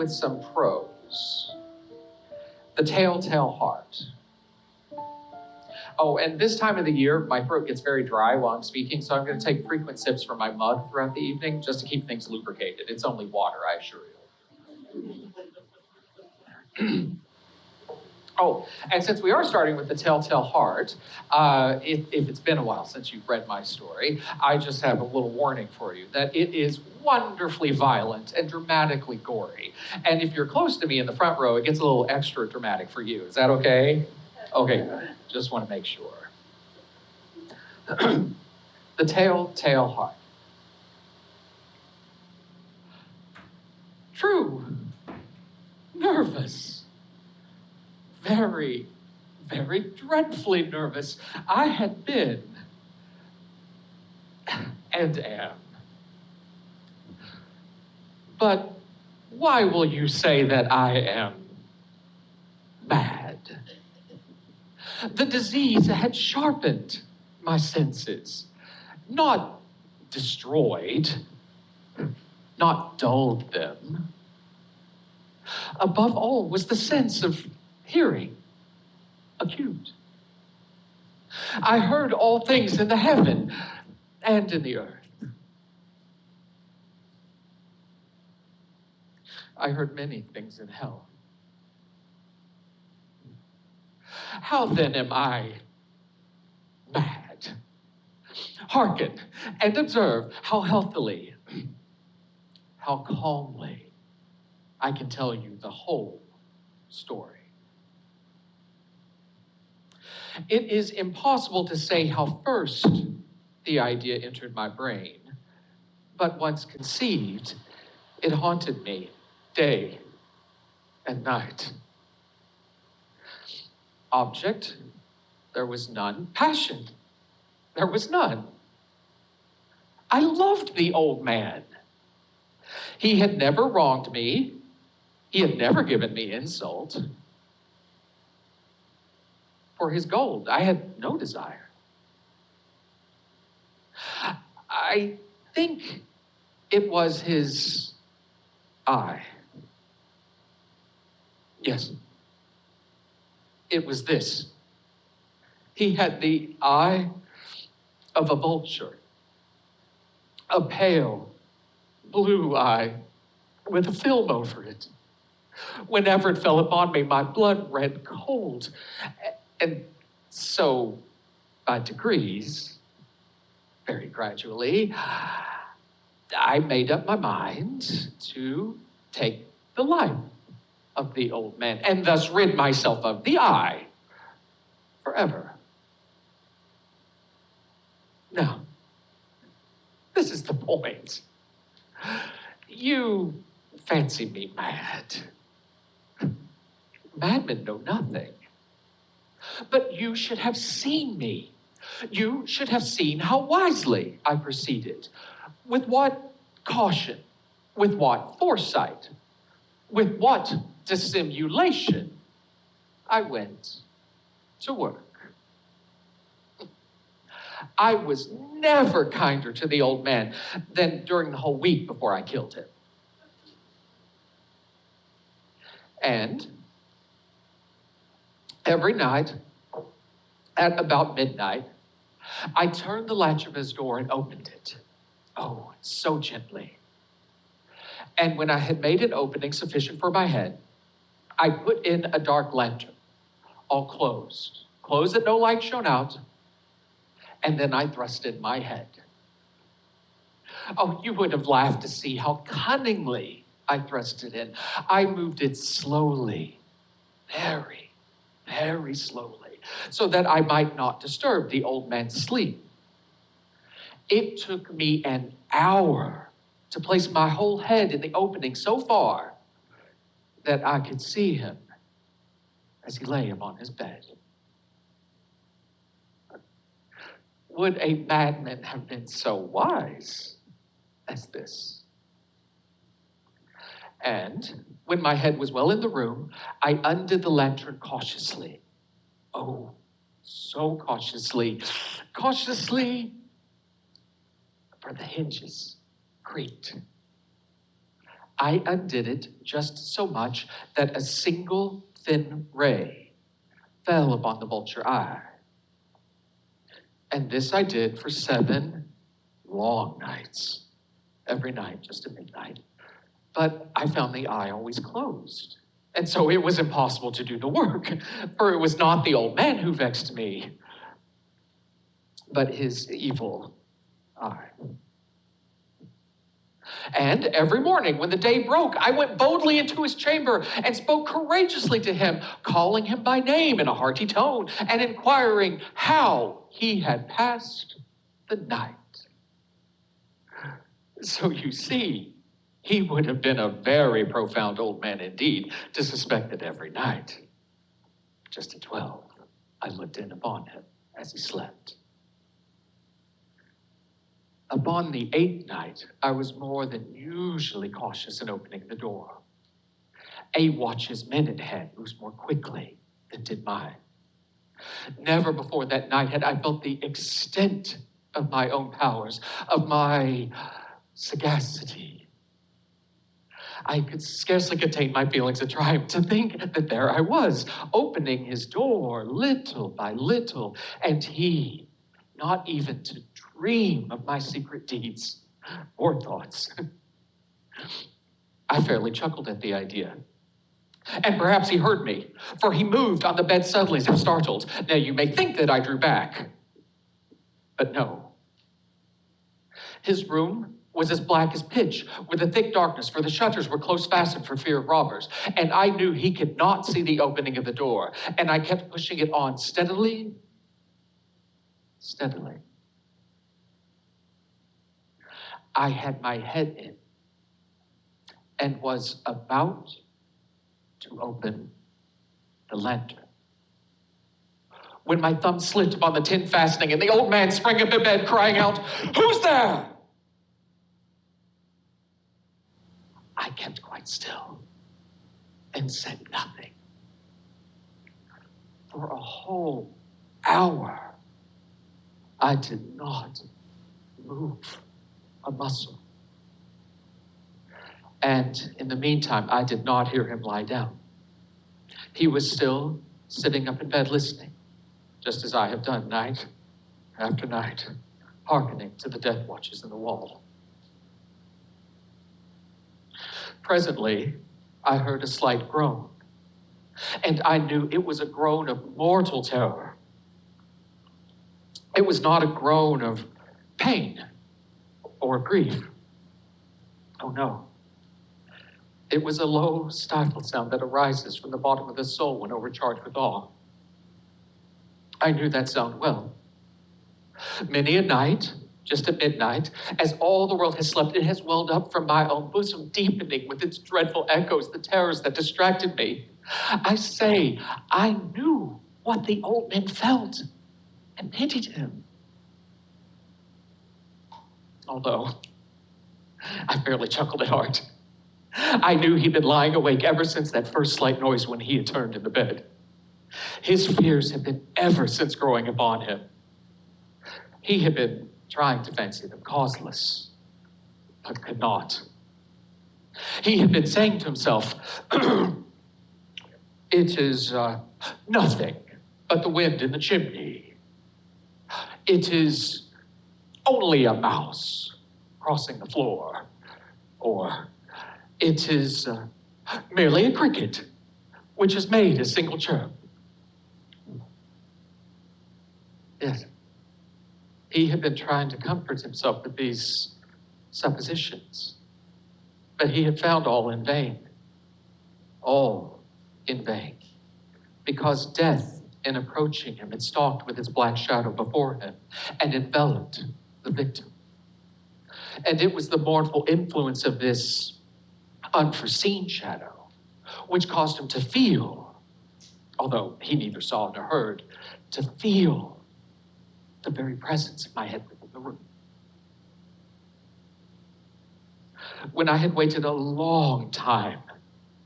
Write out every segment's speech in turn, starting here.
with some prose. The Telltale Heart. Oh, and this time of the year, my throat gets very dry while I'm speaking, so I'm going to take frequent sips from my mug throughout the evening just to keep things lubricated. It's only water, I assure you. Oh, and since we are starting with the Telltale Heart, if it's been a while since you've read my story, I just have a little warning for you that it is wonderfully violent and dramatically gory. And if you're close to me in the front row, it gets a little extra dramatic for you. Is that okay? Okay, just want to make sure. The Telltale Heart. True. Nervous. Very, very dreadfully nervous I had been and am. But why will you say that I am mad? The disease had sharpened my senses, not destroyed, not dulled them. Above all was the sense of hearing, acute. I heard all things in the heaven and in the earth. I heard many things in hell. How then am I mad? Hearken and observe how healthily, how calmly I can tell you the whole story. It is impossible to say how first the idea entered my brain, but once conceived, it haunted me day and night. Object, there was none. Passion, there was none. I loved the old man. He had never wronged me. He had never given me insult. For his gold, I had no desire. I think it was his eye. Yes, it was this. He had the eye of a vulture, a pale blue eye with a film over it. Whenever it fell upon me, my blood ran cold. And so, by degrees, very gradually, I made up my mind to take the life of the old man and thus rid myself of the eye forever. Now, this is the point. You fancy me mad. Madmen know nothing. But you should have seen me. You should have seen how wisely I proceeded. With what caution, with what foresight, with what dissimulation I went to work. I was never kinder to the old man than during the whole week before I killed him. And every night, at about midnight, I turned the latch of his door and opened it. Oh, so gently. And when I had made an opening sufficient for my head, I put in a dark lantern, all closed that no light shone out, and then I thrust in my head. Oh, you would have laughed to see how cunningly I thrust it in. I moved it slowly, very, very slowly, so that I might not disturb the old man's sleep. It took me an hour to place my whole head in the opening so far that I could see him as he lay upon his bed. Would a madman have been so wise as this? And when my head was well in the room, I undid the lantern cautiously. Oh, so cautiously, for the hinges creaked. I undid it just so much that a single thin ray fell upon the vulture eye. And this I did for 7 long nights, every night just at midnight. But I found the eye always closed. And so it was impossible to do the work, for it was not the old man who vexed me, but his evil eye. And every morning when the day broke, I went boldly into his chamber and spoke courageously to him, calling him by name in a hearty tone and inquiring how he had passed the night. So you see, he would have been a very profound old man indeed to suspect that every night, just at 12, I looked in upon him as he slept. Upon the 8th night, I was more than usually cautious in opening the door. A watch's minute hand moves more quickly than did mine. Never before that night had I felt the extent of my own powers, of my sagacity. I could scarcely contain my feelings of triumph to think that there I was, opening his door little by little, and he, not even to dream of my secret deeds or thoughts. I fairly chuckled at the idea. And perhaps he heard me, for he moved on the bed suddenly as if startled. Now you may think that I drew back, but no. His room was as black as pitch, with a thick darkness, for the shutters were close fastened for fear of robbers. And I knew he could not see the opening of the door, and I kept pushing it on steadily. I had my head in and was about to open the lantern when my thumb slipped upon the tin fastening and the old man sprang up in bed crying out, "Who's there?" I kept quite still and said nothing. For a whole hour, I did not move a muscle. And in the meantime, I did not hear him lie down. He was still sitting up in bed listening, just as I have done night after night, hearkening to the death watches in the wall. Presently, I heard a slight groan, and I knew it was a groan of mortal terror. It was not a groan of pain or grief. Oh no. It was a low, stifled sound that arises from the bottom of the soul when overcharged with awe. I knew that sound well. Many a night, just at midnight, as all the world has slept, it has welled up from my own bosom, deepening with its dreadful echoes the terrors that distracted me. I say, I knew what the old man felt and pitied him. Although I fairly chuckled at heart. I knew he'd been lying awake ever since that first slight noise when he had turned in the bed. His fears had been ever since growing upon him. He had been trying to fancy them causeless, but could not. He had been saying to himself, it is nothing but the wind in the chimney. It is only a mouse crossing the floor. Or it is merely a cricket, which has made a single chirp. Yes, he had been trying to comfort himself with these suppositions, but he had found all in vain. All in vain. Because death, in approaching him, had stalked with its black shadow before him and enveloped the victim. And it was the mournful influence of this unforeseen shadow which caused him to feel, although he neither saw nor heard, to feel the very presence of my head within the room. When I had waited a long time,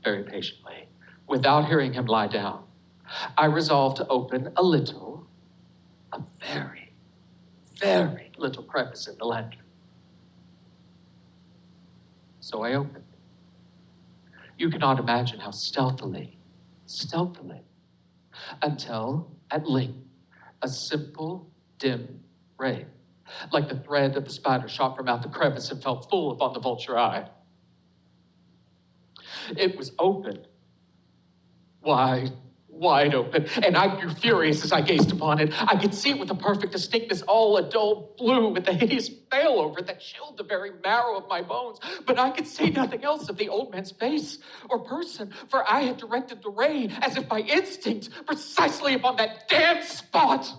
very patiently, without hearing him lie down, I resolved to open a very, very little crevice in the lantern. So I opened. You cannot imagine how stealthily, until at length, a simple, dim ray, like the thread of the spider, shot from out the crevice and fell full upon the vulture eye. It was open, wide open, and I grew furious as I gazed upon it. I could see it with a perfect distinctness, all a dull blue with a hideous veil over it that chilled the very marrow of my bones. But I could see nothing else of the old man's face or person, for I had directed the ray, as if by instinct, precisely upon that damned spot.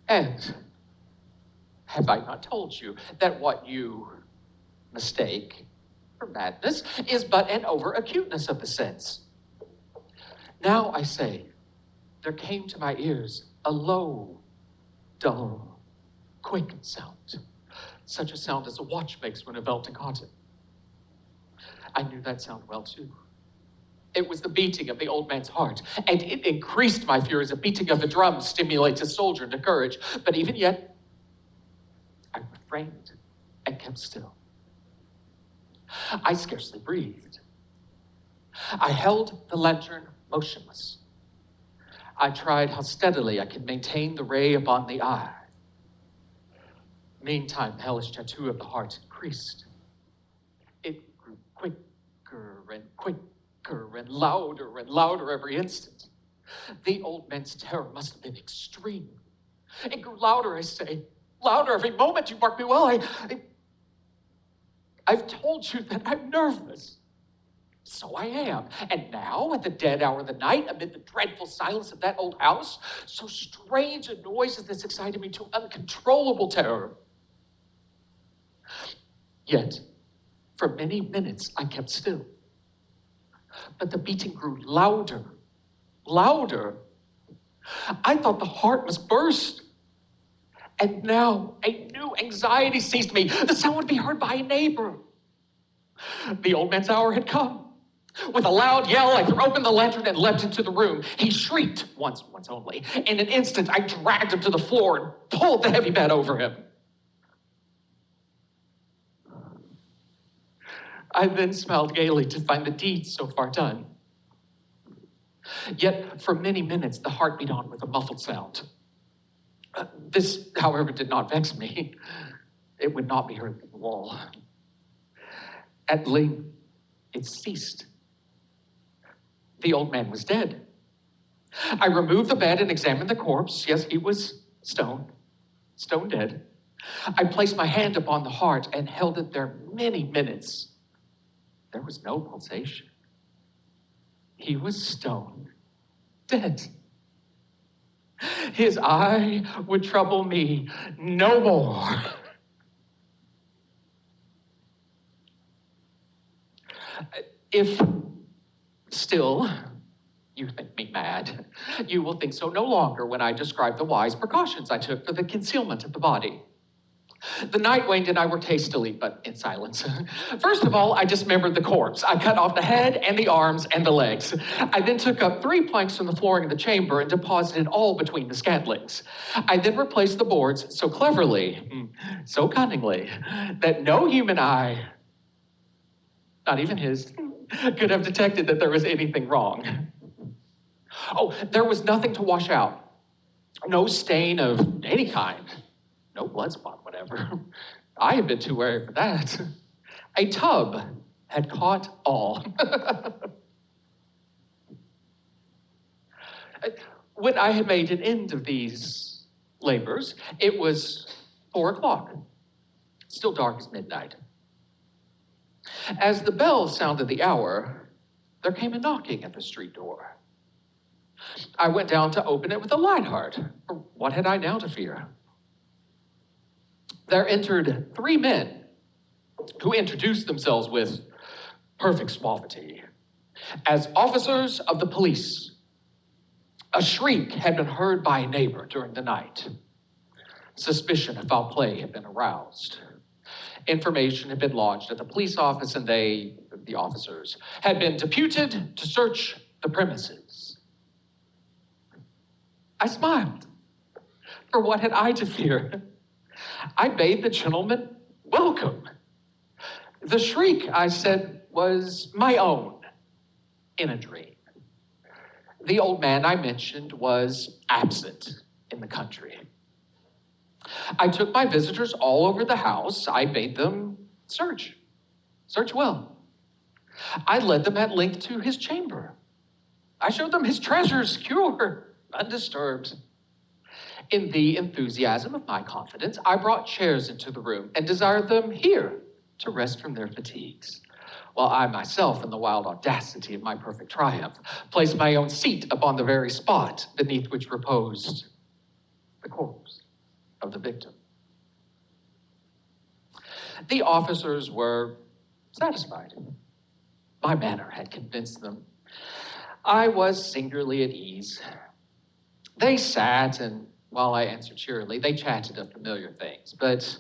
And have I not told you that what you mistake for madness is but an over-acuteness of the sense? Now I say, there came to my ears a low, dull, quick sound, such a sound as a watch makes when a belt to cotton. I knew that sound well, too. It was the beating of the old man's heart, and it increased my fury as a beating of a drum stimulates a soldier into courage. But even yet, I refrained and kept still. I scarcely breathed. I held the lantern motionless. I tried how steadily I could maintain the ray upon the eye. Meantime, the hellish tattoo of the heart increased. It grew quicker and louder every instant. The old man's terror must have been extreme. It grew louder, I say, louder every moment. You mark me well. I've told you that I'm nervous. So I am. And now, at the dead hour of the night, amid the dreadful silence of that old house, so strange a noise as this excited me to uncontrollable terror. Yet, for many minutes, I kept still. But the beating grew louder. I thought the heart must burst. And now a new anxiety seized me. The sound would be heard by a neighbor. The old man's hour had come. With a loud yell, I threw open the lantern and leapt into the room. He shrieked once only. In an instant, I dragged him to the floor and pulled the heavy bed over him. I then smiled gaily to find the deed so far done. Yet, for many minutes, the heart beat on with a muffled sound. This, however, did not vex me. It would not be heard through the wall. At length, it ceased. The old man was dead. I removed the bed and examined the corpse. Yes, he was stone dead. I placed my hand upon the heart and held it there many minutes. There was no pulsation. He was stone dead. His eye would trouble me no more. If still you think me mad, you will think so no longer when I describe the wise precautions I took for the concealment of the body. The night waned and I worked hastily, but in silence. First of all, I dismembered the corpse. I cut off the head and the arms and the legs. I then took up 3 planks from the flooring of the chamber and deposited all between the scantlings. I then replaced the boards so cleverly, so cunningly, that no human eye, not even his, could have detected that there was anything wrong. Oh, there was nothing to wash out. No stain of any kind. No blood spot, whatever. I had been too wary for that. A tub had caught all. When I had made an end of these labors, it was 4 o'clock, still dark as midnight. As the bell sounded the hour, there came a knocking at the street door. I went down to open it with a light heart, for what had I now to fear? There entered 3 men who introduced themselves with perfect suavity as officers of the police. A shriek had been heard by a neighbor during the night. Suspicion of foul play had been aroused. Information had been lodged at the police office, and they, the officers, had been deputed to search the premises. I smiled. For what had I to fear? I bade the gentleman welcome. The shriek, I said, was my own in a dream. The old man I mentioned was absent in the country. I took my visitors all over the house. I bade them search well. I led them at length to his chamber. I showed them his treasures secure, undisturbed. In the enthusiasm of my confidence, I brought chairs into the room and desired them here to rest from their fatigues, while I myself, in the wild audacity of my perfect triumph, placed my own seat upon the very spot beneath which reposed the corpse of the victim. The officers were satisfied. My manner had convinced them. I was singularly at ease. They sat, and while I answered cheerily, they chatted of familiar things. But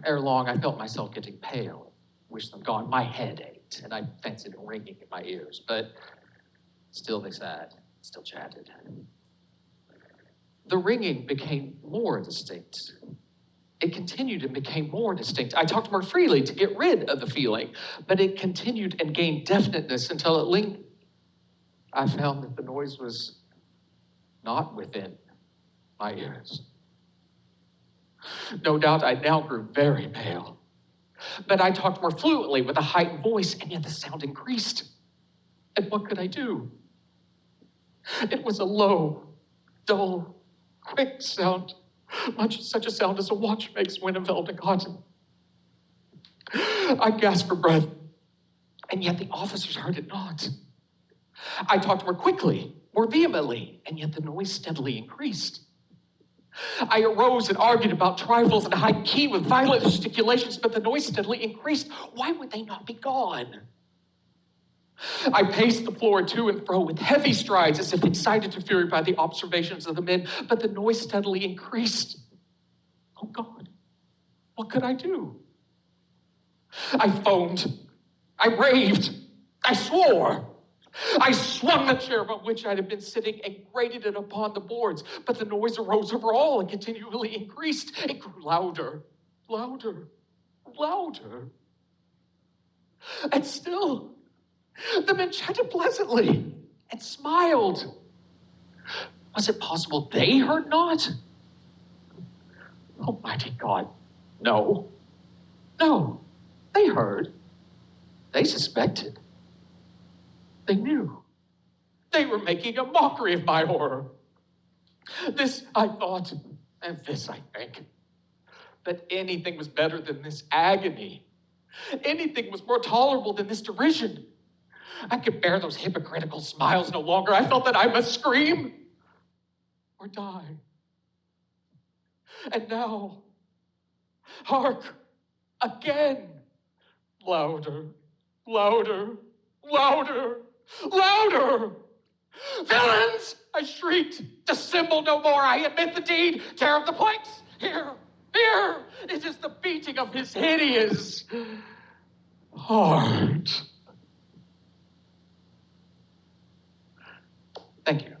ere long, I felt myself getting pale. Wished them gone. My head ached, and I fancied a ringing in my ears. But still they sat, still chatted. The ringing became more distinct. It continued and became more distinct. I talked more freely to get rid of the feeling, but it continued and gained definiteness until at length I found that the noise was not within my ears. No doubt I now grew very pale, but I talked more fluently with a heightened voice, and yet the sound increased. And what could I do? It was a low, dull, quick sound, much such a sound as a watch makes when enveloped in cotton. I gasped for breath, and yet the officers heard it not. I talked more quickly, more vehemently, and yet the noise steadily increased. I arose and argued about trifles in a high key with violent gesticulations, but the noise steadily increased. Why would they not be gone? I paced the floor to and fro with heavy strides as if excited to fury by the observations of the men, but the noise steadily increased. Oh God, what could I do? I foamed. I raved. I swore. I swung the chair on which I had been sitting and grated it upon the boards, but the noise arose over all and continually increased. It grew louder, louder, louder. And still, the men chatted pleasantly and smiled. Was it possible they heard not? Almighty God, no. No, they heard. They suspected. They knew. They were making a mockery of my horror. This I thought, and this I think. But anything was better than this agony. Anything was more tolerable than this derision. I could bear those hypocritical smiles no longer. I felt that I must scream or die. And now, hark, again, louder, louder, louder, louder. Villains! I shrieked. Dissemble no more. I admit the deed. Tear up the planks. Here, here. It is the beating of his hideous heart. Thank you.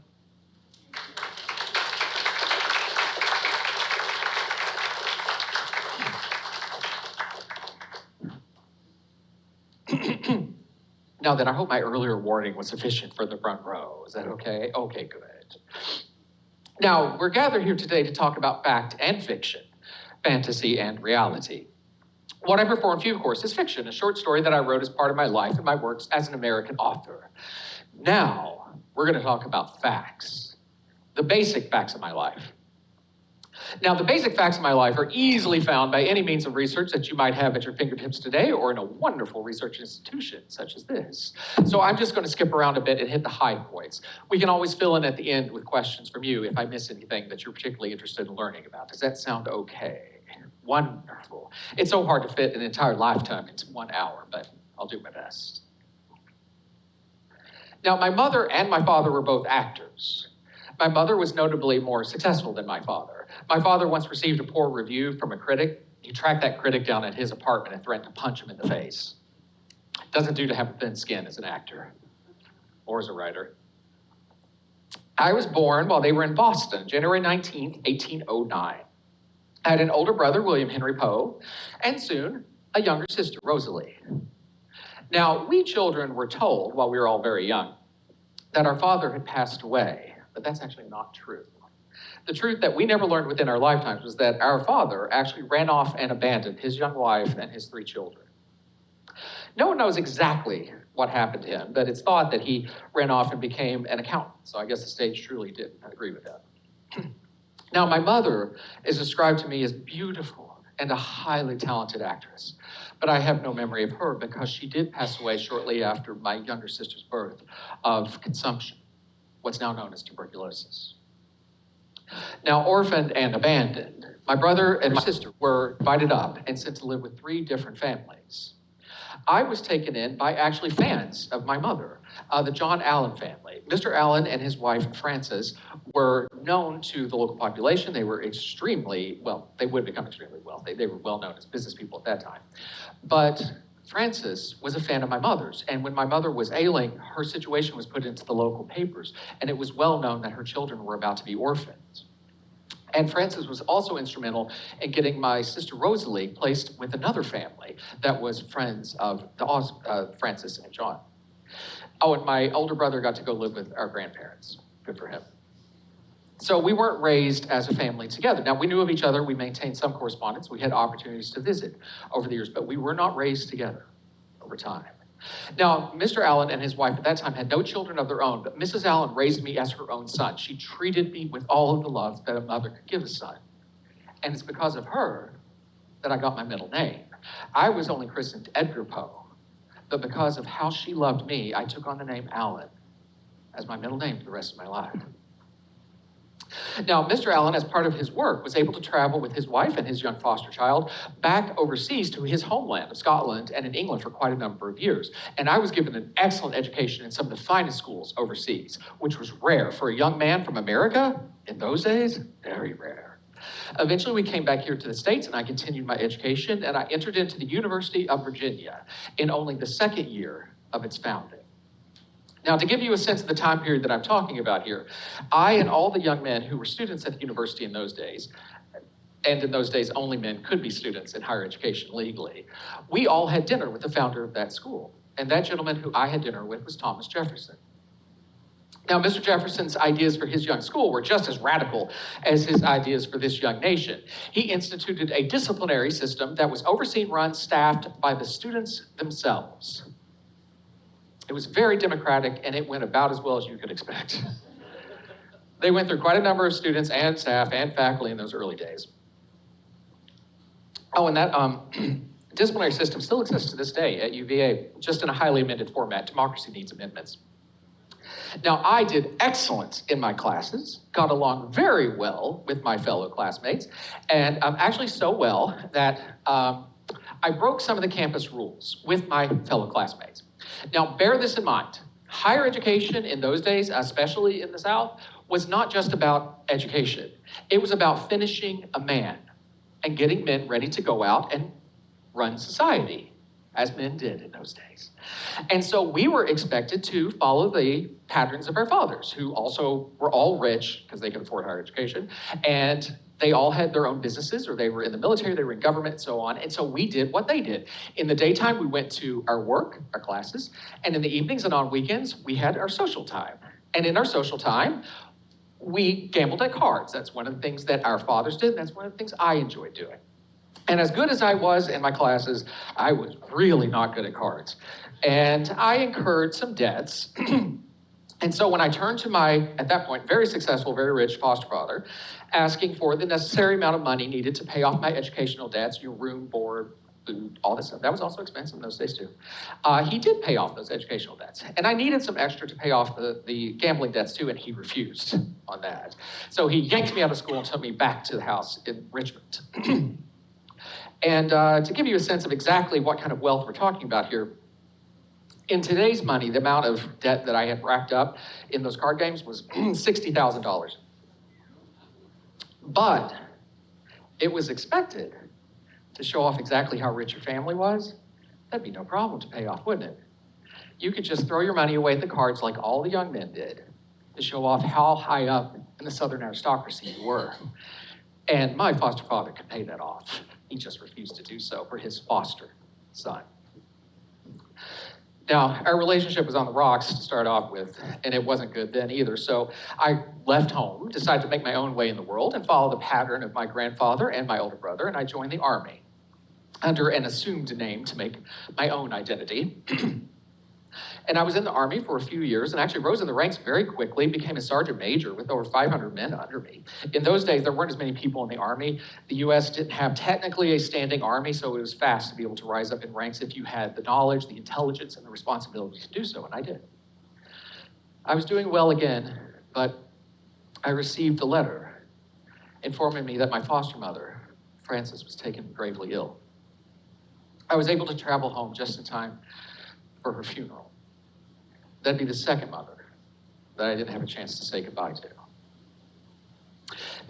Now then, I hope my earlier warning was sufficient for the front row. Is that okay? Okay, good. Now, we're gathered here today to talk about fact and fiction, fantasy and reality. What I perform for you, of course, is fiction, a short story that I wrote as part of my life and my works as an American author. Now, we're going to talk about facts, the basic facts of my life. Now, the basic facts of my life are easily found by any means of research that you might have at your fingertips today or in a wonderful research institution such as this. So I'm just going to skip around a bit and hit the high points. We can always fill in at the end with questions from you if I miss anything that you're particularly interested in learning about. Does that sound okay? Wonderful. It's so hard to fit an entire lifetime into 1 hour, but I'll do my best. Now, my mother and my father were both actors. My mother was notably more successful than my father. My father once received a poor review from a critic. He tracked that critic down at his apartment and threatened to punch him in the face. It doesn't do to have a thin skin as an actor or as a writer. I was born while they were in Boston, January 19th, 1809. I had an older brother, William Henry Poe, and soon a younger sister, Rosalie. Now, we children were told, while we were all very young, that our father had passed away, but that's actually not true. The truth that we never learned within our lifetimes was that our father actually ran off and abandoned his young wife and his 3 children. No one knows exactly what happened to him, but it's thought that he ran off and became an accountant, so I guess the stage truly didn't agree with that. Now, my mother is described to me as beautiful and a highly talented actress, but I have no memory of her because she did pass away shortly after my younger sister's birth of consumption, what's now known as tuberculosis. Now, orphaned and abandoned, my brother and my sister were divided up and sent to live with 3 different families. I was taken in by actually fans of my mother, the John Allan family. Mr. Allan and his wife, Frances, were known to the local population. They were extremely, well, they would become extremely wealthy. They were well known as business people at that time. But Frances was a fan of my mother's, and when my mother was ailing, her situation was put into the local papers, and it was well known that her children were about to be orphans. And Frances was also instrumental in getting my sister Rosalie placed with another family that was friends of Frances and John. Oh, and my older brother got to go live with our grandparents. Good for him. So we weren't raised as a family together. Now, we knew of each other. We maintained some correspondence. We had opportunities to visit over the years, but we were not raised together over time. Now, Mr. Allan and his wife at that time had no children of their own, but Mrs. Allan raised me as her own son. She treated me with all of the love that a mother could give a son. And it's because of her that I got my middle name. I was only christened Edgar Poe, but because of how she loved me, I took on the name Allan as my middle name for the rest of my life. Now, Mr. Allan, as part of his work, was able to travel with his wife and his young foster child back overseas to his homeland of Scotland and in England for quite a number of years. And I was given an excellent education in some of the finest schools overseas, which was rare for a young man from America in those days, very rare. Eventually, we came back here to the States, and I continued my education, and I entered into the University of Virginia in only the 2nd year of its founding. Now, to give you a sense of the time period that I'm talking about here, I and all the young men who were students at the university in those days, and in those days only men could be students in higher education legally, we all had dinner with the founder of that school. And that gentleman who I had dinner with was Thomas Jefferson. Now, Mr. Jefferson's ideas for his young school were just as radical as his ideas for this young nation. He instituted a disciplinary system that was overseen, run, staffed by the students themselves. It was very democratic, and it went about as well as you could expect. They went through quite a number of students and staff and faculty in those early days. Oh, and that disciplinary system still exists to this day at UVA, just in a highly amended format. Democracy needs amendments. Now, I did excellent in my classes, got along very well with my fellow classmates, and actually so well that I broke some of the campus rules with my fellow classmates. Now, bear this in mind. Higher education in those days, especially in the South, was not just about education. It was about finishing a man and getting men ready to go out and run society, as men did in those days. And so we were expected to follow the patterns of our fathers, who also were all rich because they could afford higher education, and they all had their own businesses, or they were in the military, they were in government, and so on. And so we did what they did. In the daytime, we went to our work, our classes, and in the evenings and on weekends, we had our social time. And in our social time, we gambled at cards. That's one of the things that our fathers did, and that's one of the things I enjoyed doing. And as good as I was in my classes, I was really not good at cards. And I incurred some debts. And so when I turned to my, at that point, very successful, very rich foster father, asking for the necessary amount of money needed to pay off my educational debts, your room, board, food, all this stuff. That was also expensive in those days too. He did pay off those educational debts. And I needed some extra to pay off the gambling debts too, and he refused on that. So he yanked me out of school and took me back to the house in Richmond. And to give you a sense of exactly what kind of wealth we're talking about here, in today's money, the amount of debt that I had racked up in those card games was $60,000. But it was expected to show off exactly how rich your family was. That'd be no problem to pay off, wouldn't it? You could just throw your money away at the cards like all the young men did, to show off how high up in the Southern aristocracy you were. And my foster father could pay that off. He just refused to do so for his foster son. Now, our relationship was on the rocks to start off with, and it wasn't good then either. So I left home, decided to make my own way in the world, and follow the pattern of my grandfather and my older brother, and I joined the Army under an assumed name to make my own identity. And I was in the Army for a few years and actually rose in the ranks very quickly, became a sergeant major with over 500 men under me. In those days, there weren't as many people in the Army. The US didn't have technically a standing army, so it was fast to be able to rise up in ranks if you had the knowledge, the intelligence, and the responsibility to do so, and I did. I was doing well again, but I received a letter informing me that my foster mother, Frances, was taken gravely ill. I was able to travel home just in time for her funeral. That'd be the second mother that I didn't have a chance to say goodbye to.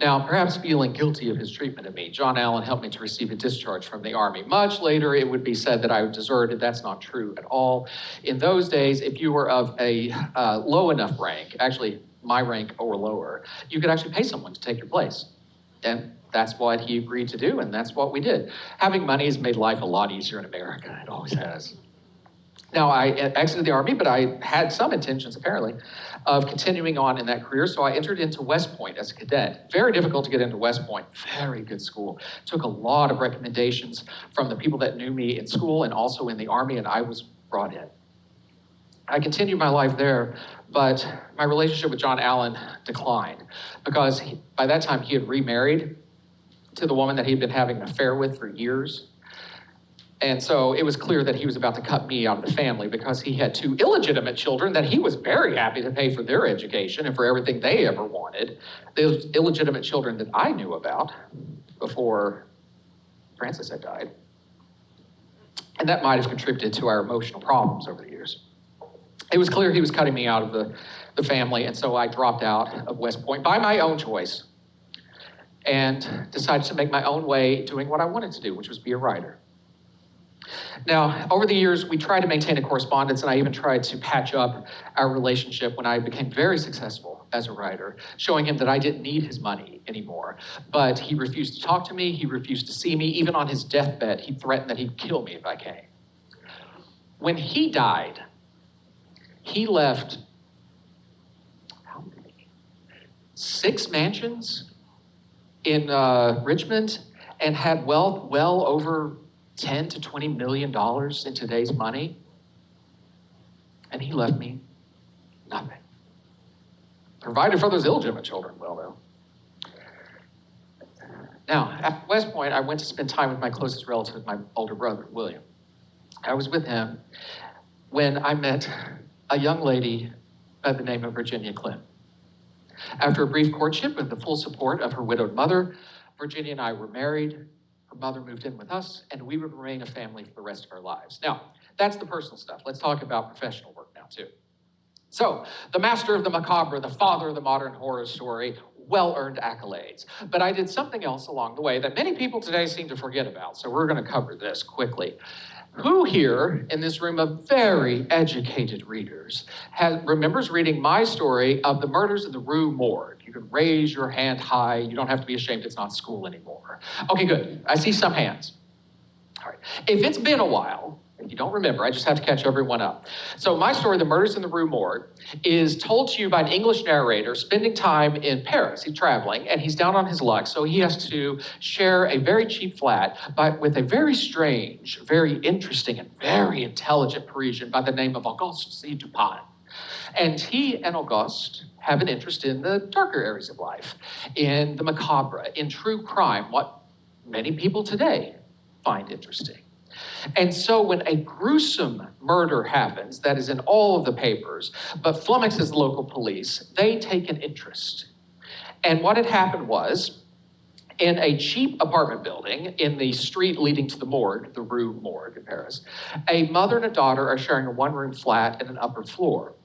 Now, perhaps feeling guilty of his treatment of me, John Allan helped me to receive a discharge from the Army. Much later, it would be said that I deserted. That's not true at all. In those days, if you were of a low enough rank, actually my rank or lower, you could actually pay someone to take your place. And that's what he agreed to do, and that's what we did. Having money has made life a lot easier in America. It always has. Now, I exited the Army, but I had some intentions, apparently, of continuing on in that career, so I entered into West Point as a cadet. Very difficult to get into West Point. Very good school. Took a lot of recommendations from the people that knew me in school and also in the Army, and I was brought in. I continued my life there, but my relationship with John Allan declined because by that time he had remarried to the woman that he'd been having an affair with for years. And so it was clear that he was about to cut me out of the family because he had two illegitimate children that he was very happy to pay for their education and for everything they ever wanted. Those illegitimate children that I knew about before Frances had died. And that might have contributed to our emotional problems over the years. It was clear he was cutting me out of the family, and so I dropped out of West Point by my own choice and decided to make my own way doing what I wanted to do, which was be a writer. Now, over the years, we tried to maintain a correspondence, and I even tried to patch up our relationship when I became very successful as a writer, showing him that I didn't need his money anymore. But he refused to talk to me, he refused to see me. Even on his deathbed, he threatened that he'd kill me if I came. When he died, he left, how many? 6 mansions in Richmond and had wealth well over $10 to $20 million in today's money, and he left me nothing. Provided for those illegitimate children, well, though. Now, at West Point, I went to spend time with my closest relative, my older brother, William. I was with him when I met a young lady by the name of Virginia Clem. After a brief courtship with the full support of her widowed mother, Virginia and I were married. Her mother moved in with us, and we would remain a family for the rest of our lives. Now, that's the personal stuff. Let's talk about professional work now, too. So, the master of the macabre, the father of the modern horror story, well-earned accolades. But I did something else along the way that many people today seem to forget about, so we're going to cover this quickly. Who here in this room of very educated readers remembers reading my story of the murders in the Rue Morgue? You can raise your hand high. You don't have to be ashamed. It's not school anymore. Okay, good. I see some hands. All right. If it's been a while, if you don't remember, I just have to catch everyone up. So my story, The Murders in the Rue Morgue, is told to you by an English narrator spending time in Paris. He's traveling, and he's down on his luck, so he has to share a very cheap flat with a very strange, very interesting, and very intelligent Parisian by the name of Auguste C. Dupin. And he and Auguste have an interest in the darker areas of life, in the macabre, in true crime, what many people today find interesting. And so when a gruesome murder happens, that is in all of the papers, but flummoxes the local police, they take an interest. And what had happened was, in a cheap apartment building in the street leading to the morgue, the Rue Morgue in Paris, a mother and a daughter are sharing a one-room flat and an upper floor.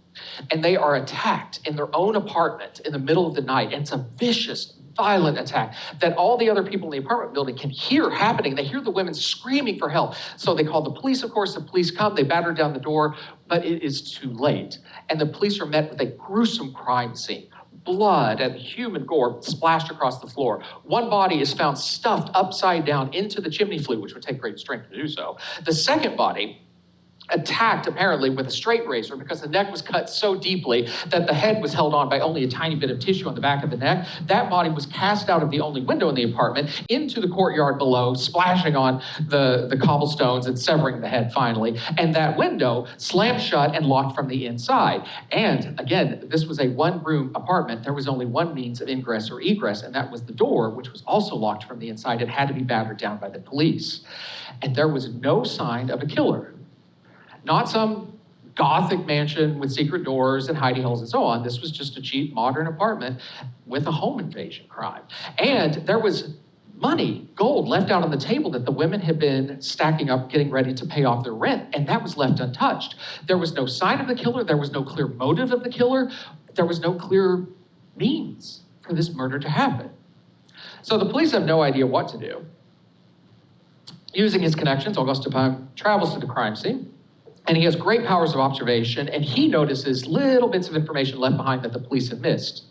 And they are attacked in their own apartment in the middle of the night. And it's a vicious, violent attack that all the other people in the apartment building can hear happening. They hear the women screaming for help. So they call the police, of course. The police come, they batter down the door, but it is too late. And the police are met with a gruesome crime scene. Blood and human gore splashed across the floor. One body is found stuffed upside down into the chimney flue, which would take great strength to do so. The second body, attacked apparently with a straight razor because the neck was cut so deeply that the head was held on by only a tiny bit of tissue on the back of the neck. That body was cast out of the only window in the apartment into the courtyard below, splashing on the cobblestones and severing the head finally. And that window slammed shut and locked from the inside. And again, this was a one-room apartment. There was only one means of ingress or egress, and that was the door, which was also locked from the inside and had to be battered down by the police. And there was no sign of a killer. Not some Gothic mansion with secret doors and hidey holes and so on. This was just a cheap modern apartment with a home invasion crime. And there was money, gold, left out on the table that the women had been stacking up, getting ready to pay off their rent, and that was left untouched. There was no sign of the killer. There was no clear motive of the killer. There was no clear means for this murder to happen. So the police have no idea what to do. Using his connections, Auguste Dupin travels to the crime scene. And he has great powers of observation, and he notices little bits of information left behind that the police had missed,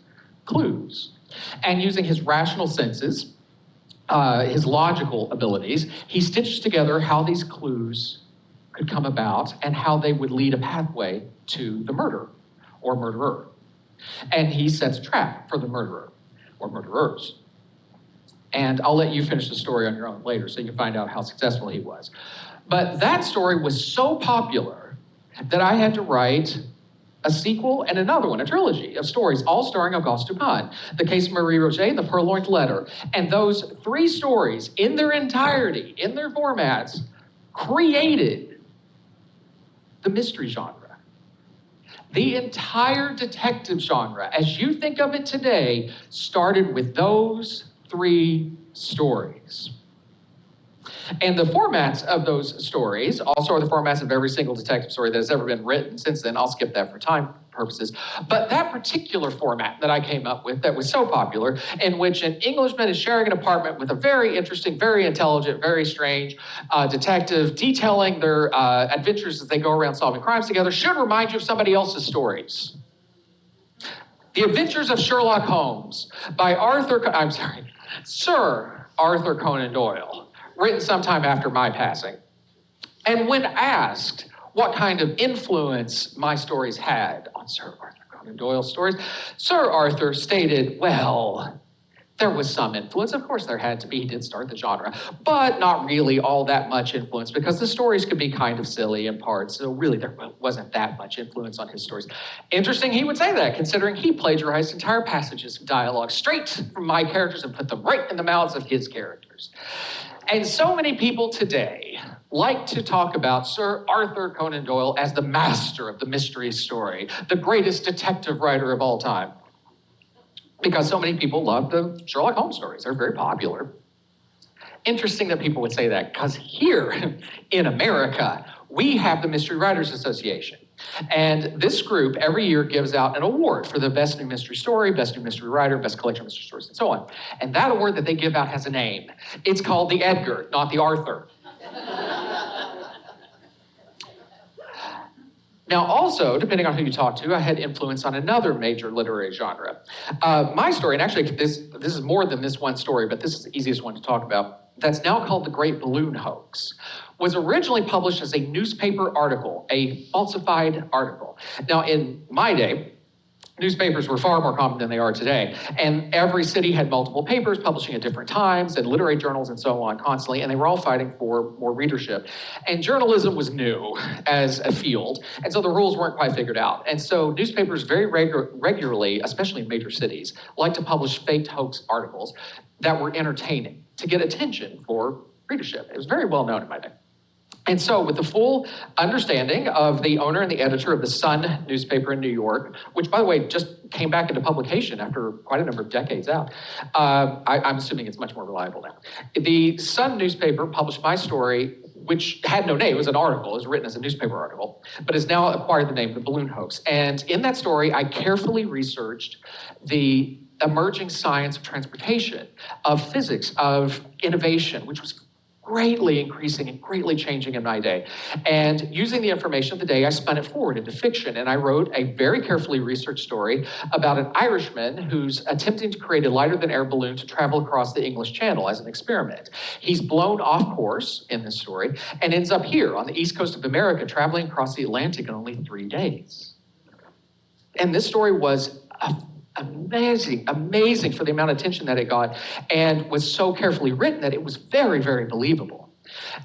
clues. And using his rational senses, his logical abilities, he stitches together how these clues could come about and how they would lead a pathway to the murderer or murderer. And he sets a trap for the murderer or murderers. And I'll let you finish the story on your own later so you can find out how successful he was. But that story was so popular that I had to write a sequel and another one, a trilogy of stories, all starring Auguste Dupin. The Case of Marie Roget, The Purloined Letter. And those three stories, in their entirety, in their formats, created the mystery genre. The entire detective genre, as you think of it today, started with those three stories. And the formats of those stories also are the formats of every single detective story that has ever been written since then. I'll skip that for time purposes. But that particular format that I came up with that was so popular, in which an Englishman is sharing an apartment with a very interesting, very intelligent, very strange detective detailing their adventures as they go around solving crimes together, should remind you of somebody else's stories. The Adventures of Sherlock Holmes by Sir Arthur Conan Doyle, written sometime after my passing. And when asked what kind of influence my stories had on Sir Arthur Conan Doyle's stories, Sir Arthur stated, well, there was some influence. Of course there had to be. He did start the genre, but not really all that much influence because the stories could be kind of silly in parts. So really there wasn't that much influence on his stories. Interesting he would say that, considering he plagiarized entire passages of dialogue straight from my characters and put them right in the mouths of his characters. And so many people today like to talk about Sir Arthur Conan Doyle as the master of the mystery story, the greatest detective writer of all time. Because so many people love the Sherlock Holmes stories. They're very popular. Interesting that people would say that, because here in America, we have the Mystery Writers Association. And this group every year gives out an award for the best new mystery story, best new mystery writer, best collection of mystery stories, and so on. And that award that they give out has a name. It's called the Edgar, not the Arthur. Now also, depending on who you talk to, I had influence on another major literary genre. My story, and actually this is more than this one story, but this is the easiest one to talk about, that's now called The Great Balloon Hoax, was originally published as a newspaper article, a falsified article. Now in my day, newspapers were far more common than they are today. And every city had multiple papers publishing at different times and literary journals and so on constantly, and they were all fighting for more readership. And journalism was new as a field, and so the rules weren't quite figured out. And so newspapers very regularly, especially in major cities, like to publish faked hoax articles that were entertaining to get attention for readership. It was very well known in my day. And so with the full understanding of the owner and the editor of the Sun newspaper in New York, which, by the way, just came back into publication after quite a number of decades out, I'm assuming it's much more reliable now. The Sun newspaper published my story which had no name. It was an article. It was written as a newspaper article, but has now acquired the name The Balloon Hoax. And in that story, I carefully researched the emerging science of transportation, of physics, of innovation, which was greatly increasing and greatly changing in my day. And using the information of the day, I spun it forward into fiction. And I wrote a very carefully researched story about an Irishman who's attempting to create a lighter-than-air balloon to travel across the English Channel as an experiment. He's blown off course in this story and ends up here on the east coast of America, traveling across the Atlantic in only 3 days. And this story was amazing for the amount of attention that it got, and was so carefully written that it was very, very believable.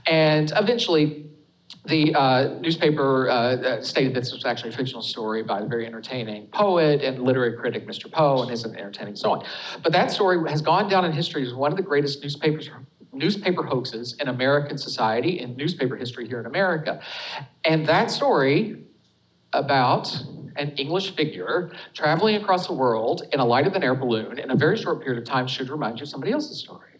And eventually, the newspaper stated this was actually a fictional story by the very entertaining poet and literary critic Mr. Poe, and isn't entertaining and so on. But that story has gone down in history as one of the greatest newspaper hoaxes in American society, in newspaper history here in America. And that story about an English figure traveling across the world in a lighter-than-air balloon in a very short period of time should remind you of somebody else's story.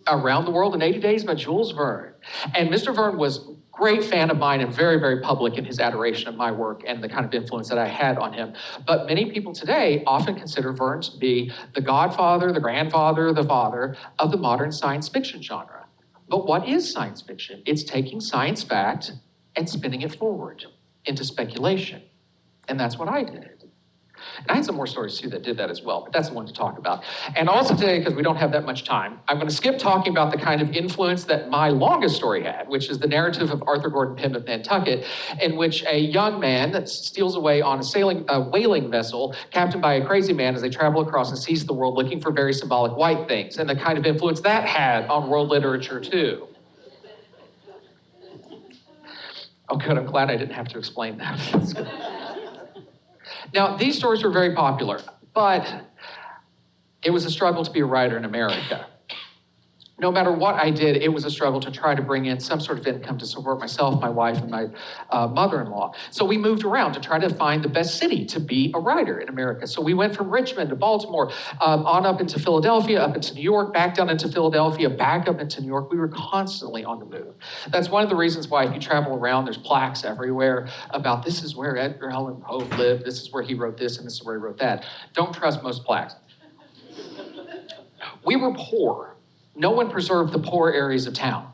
Around the World in 80 Days by Jules Verne. And Mr. Verne was a great fan of mine and very, very public in his adoration of my work and the kind of influence that I had on him. But many people today often consider Verne to be the godfather, the grandfather, the father of the modern science fiction genre. But what is science fiction? It's taking science fact and spinning it forward into speculation. And that's what I did. And I had some more stories too that did that as well, but that's the one to talk about. And also today, because we don't have that much time, I'm going to skip talking about the kind of influence that my longest story had, which is the narrative of Arthur Gordon Pym of Nantucket, in which a young man that steals away on a whaling vessel, captained by a crazy man as they travel across the seas of the world looking for very symbolic white things, and the kind of influence that had on world literature too. Oh good, I'm glad I didn't have to explain that. Now, these stories were very popular, but it was a struggle to be a writer in America. No matter what I did, it was a struggle to try to bring in some sort of income to support myself, my wife, and my mother-in-law. So we moved around to try to find the best city to be a writer in America. So we went from Richmond to Baltimore, on up into Philadelphia, up into New York, back down into Philadelphia, back up into New York. We were constantly on the move. That's one of the reasons why if you travel around, there's plaques everywhere about this is where Edgar Allan Poe lived, this is where he wrote this, and this is where he wrote that. Don't trust most plaques. We were poor. No one preserved the poor areas of town.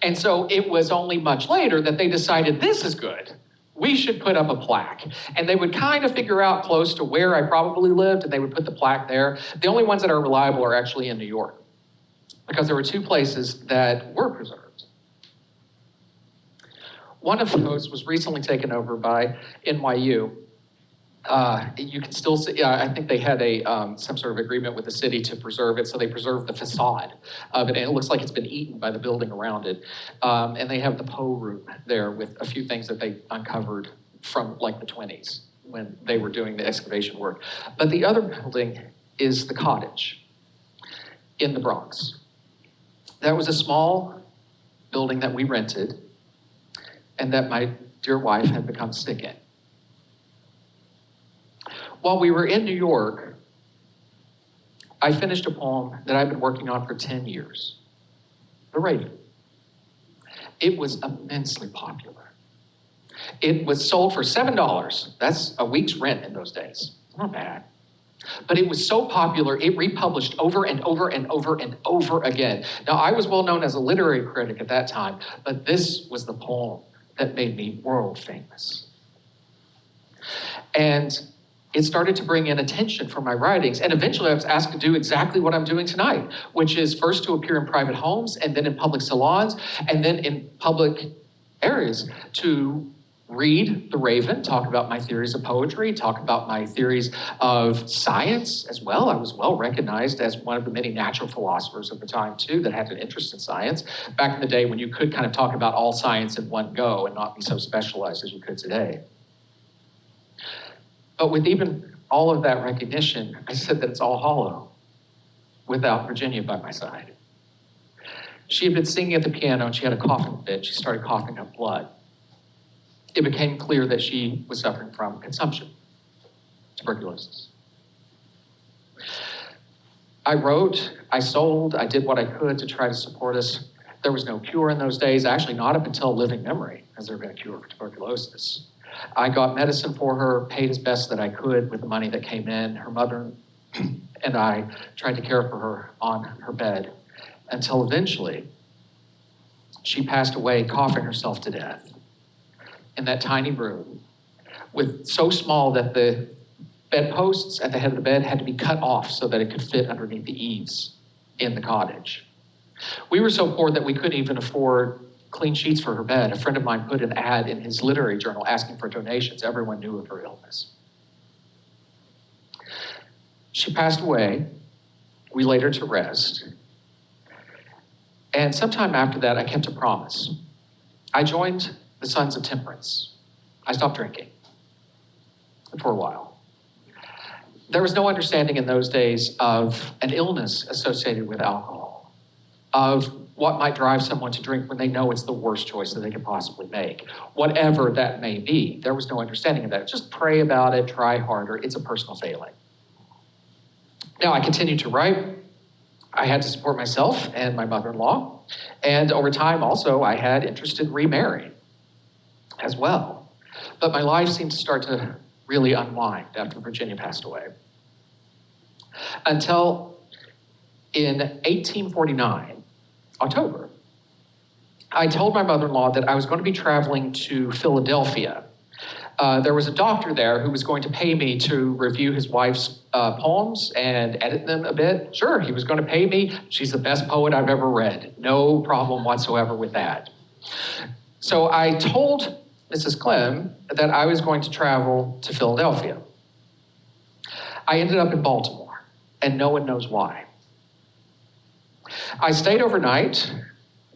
And so it was only much later that they decided this is good. We should put up a plaque. And they would kind of figure out close to where I probably lived, and they would put the plaque there. The only ones that are reliable are actually in New York, because there were 2 places that were preserved. One of those was recently taken over by NYU. You can still see, I think they had some sort of agreement with the city to preserve it, so they preserved the facade of it, and it looks like it's been eaten by the building around it. And they have the Poe room there with a few things that they uncovered from like the 20s when they were doing the excavation work. But the other building is the Cottage in the Bronx. That was a small building that we rented and that my dear wife had become sick in. While we were in New York, I finished a poem that I've been working on for 10 years, The Raven. It was immensely popular. It was sold for $7. That's a week's rent in those days. Not bad. But it was so popular, it republished over and over and over and over again. Now, I was well known as a literary critic at that time, but this was the poem that made me world famous. And it started to bring in attention for my writings. And eventually I was asked to do exactly what I'm doing tonight, which is first to appear in private homes, and then in public salons, and then in public areas to read The Raven, talk about my theories of poetry, talk about my theories of science as well. I was well recognized as one of the many natural philosophers of the time too that had an interest in science. Back in the day when you could kind of talk about all science in one go and not be so specialized as you could today. But with even all of that recognition, I said that it's all hollow without Virginia by my side. She had been singing at the piano and she had a coughing fit. She started coughing up blood. It became clear that she was suffering from consumption, tuberculosis. I wrote, I sold, I did what I could to try to support us. There was no cure in those days, actually not up until living memory has there been a cure for tuberculosis. I got medicine for her, paid as best that I could with the money that came in. Her mother and I tried to care for her on her bed until eventually she passed away coughing herself to death in that tiny room, with so small that the bedposts at the head of the bed had to be cut off so that it could fit underneath the eaves in the cottage. We were so poor that we couldn't even afford clean sheets for her bed. A friend of mine put an ad in his literary journal asking for donations. Everyone knew of her illness. She passed away. We laid her to rest. And sometime after that, I kept a promise. I joined the Sons of Temperance. I stopped drinking for a while. There was no understanding in those days of an illness associated with alcohol, of what might drive someone to drink when they know it's the worst choice that they could possibly make. Whatever that may be, there was no understanding of that. Just pray about it, try harder. It's a personal failing. Now, I continued to write. I had to support myself and my mother-in-law. And over time, also, I had interest in remarrying as well. But my life seemed to start to really unwind after Virginia passed away. Until in 1849, October, I told my mother-in-law that I was going to be traveling to Philadelphia. There was a doctor there who was going to pay me to review his wife's poems and edit them a bit. Sure, he was going to pay me. She's the best poet I've ever read. No problem whatsoever with that. So I told Mrs. Clem that I was going to travel to Philadelphia. I ended up in Baltimore, and no one knows why. I stayed overnight.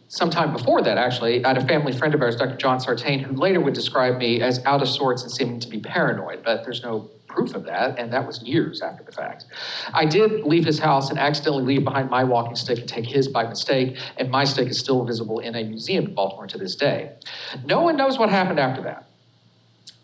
Sometime before that, actually, I had a family friend of ours, Dr. John Sartain, who later would describe me as out of sorts and seeming to be paranoid, but there's no proof of that, and that was years after the fact. I did leave his house and accidentally leave behind my walking stick and take his by mistake, and my stick is still visible in a museum in Baltimore to this day. No one knows what happened after that.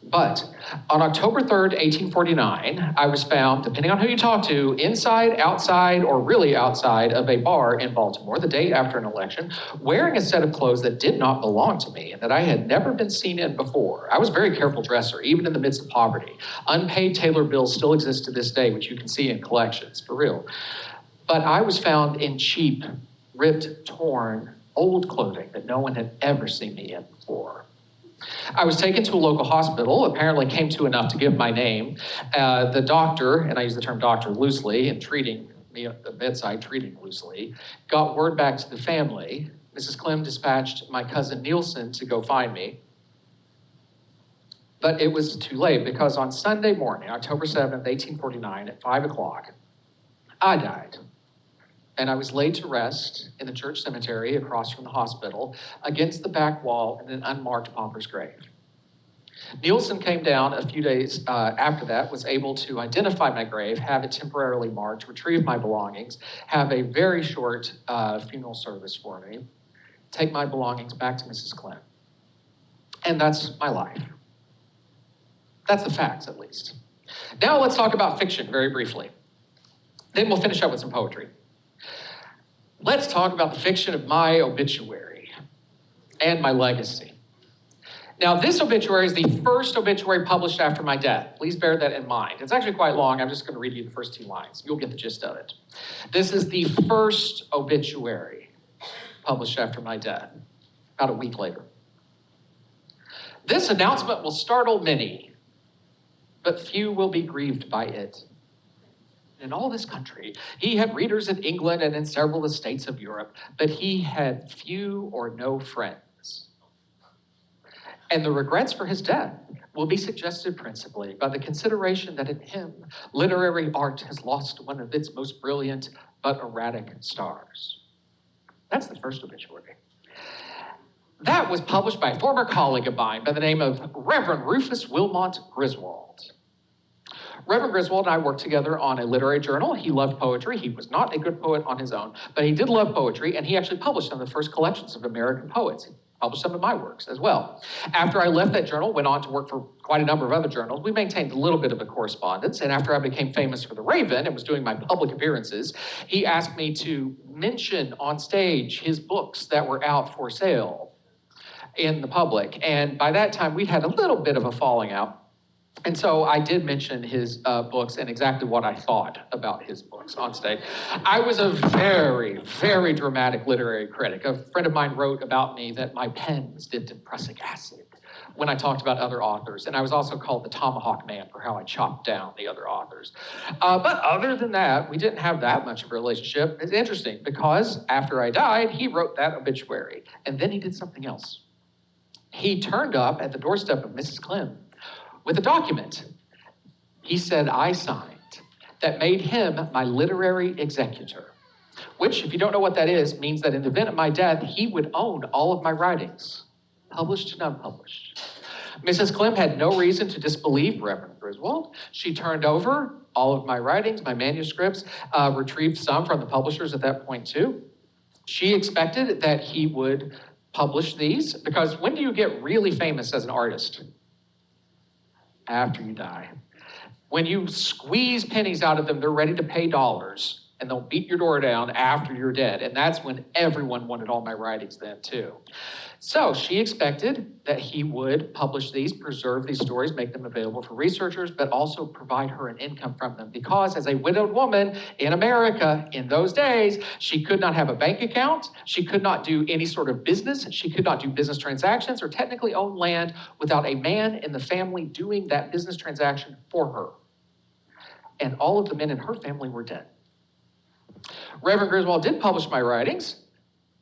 But on October 3rd, 1849, I was found, depending on who you talk to, inside, outside, or really outside of a bar in Baltimore the day after an election, wearing a set of clothes that did not belong to me and that I had never been seen in before. I was a very careful dresser, even in the midst of poverty. Unpaid tailor bills still exist to this day, which you can see in collections, for real. But I was found in cheap, ripped, torn, old clothing that no one had ever seen me in before. I was taken to a local hospital, apparently came to enough to give my name. The doctor, and I use the term doctor loosely, and treating me at the bedside, treating loosely, got word back to the family. Mrs. Clem dispatched my cousin Nielsen to go find me. But it was too late, because on Sunday morning, October 7th, 1849, at 5 o'clock, I died. And I was laid to rest in the church cemetery across from the hospital against the back wall in an unmarked pauper's grave. Nielsen came down a few days after that, was able to identify my grave, have it temporarily marked, retrieve my belongings, have a very short funeral service for me, take my belongings back to Mrs. Clem. And that's my life. That's the facts, at least. Now let's talk about fiction very briefly. Then we'll finish up with some poetry. Let's talk about the fiction of my obituary and my legacy. Now, this obituary is the first obituary published after my death. Please bear that in mind. It's actually quite long. I'm just going to read you the first 2 lines. You'll get the gist of it. This is the first obituary published after my death, about a week later. This announcement will startle many, but few will be grieved by it. In all this country, he had readers in England and in several estates of Europe, but he had few or no friends. And the regrets for his death will be suggested principally by the consideration that in him, literary art has lost one of its most brilliant but erratic stars. That's the first obituary. That was published by a former colleague of mine by the name of Reverend Rufus Wilmot Griswold. Reverend Griswold and I worked together on a literary journal. He loved poetry. He was not a good poet on his own, but he did love poetry, and he actually published some of the first collections of American poets. published some of my works as well. After I left that journal, went on to work for quite a number of other journals. We maintained a little bit of a correspondence, and after I became famous for The Raven and was doing my public appearances, he asked me to mention on stage his books that were out for sale in the public. And by that time, we'd had a little bit of a falling out. And so I did mention his books and exactly what I thought about his books on stage. I was a very, very dramatic literary critic. A friend of mine wrote about me that my pen was dipped in prussic acid when I talked about other authors. And I was also called the Tomahawk Man for how I chopped down the other authors. But other than that, we didn't have that much of a relationship. It's interesting because after I died, he wrote that obituary. And then he did something else. He turned up at the doorstep of Mrs. Clem with a document he said I signed that made him my literary executor, which, if you don't know what that is, means that in the event of my death, he would own all of my writings, published and unpublished. Mrs. Clem had no reason to disbelieve Reverend Griswold. She turned over all of my writings, my manuscripts, retrieved some from the publishers at that point too. She expected that he would publish these, because when do you get really famous as an artist? After you die. When you squeeze pennies out of them, they're ready to pay dollars, and they'll beat your door down after you're dead. And that's when everyone wanted all my writings then too. So she expected that he would publish these, preserve these stories, make them available for researchers, but also provide her an income from them. Because as a widowed woman in America in those days, she could not have a bank account, she could not do any sort of business, she could not do business transactions or technically own land without a man in the family doing that business transaction for her. And all of the men in her family were dead. Reverend Griswold did publish my writings,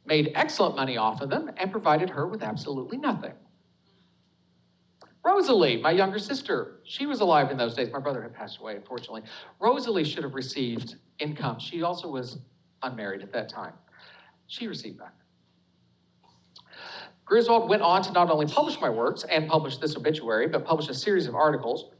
made excellent money off of them, and provided her with absolutely nothing. Rosalie, my younger sister, she was alive in those days. My brother had passed away, unfortunately. Rosalie should have received income. She also was unmarried at that time. She received that. Griswold went on to not only publish my works and publish this obituary, but publish a series of articles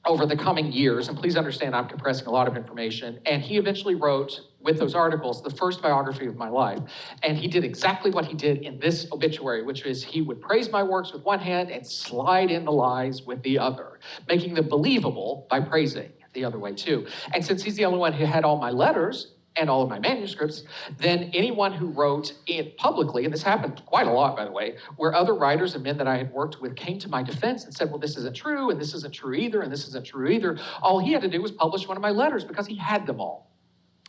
over the coming years, and please understand I'm compressing a lot of information, and he eventually wrote, with those articles, the first biography of my life. And he did exactly what he did in this obituary, which is he would praise my works with one hand and slide in the lies with the other, making them believable by praising the other way too. And since he's the only one who had all my letters and all of my manuscripts, then anyone who wrote it publicly, and this happened quite a lot, by the way, where other writers and men that I had worked with came to my defense and said, well, this isn't true, and this isn't true either, and this isn't true either. All he had to do was publish one of my letters because he had them all.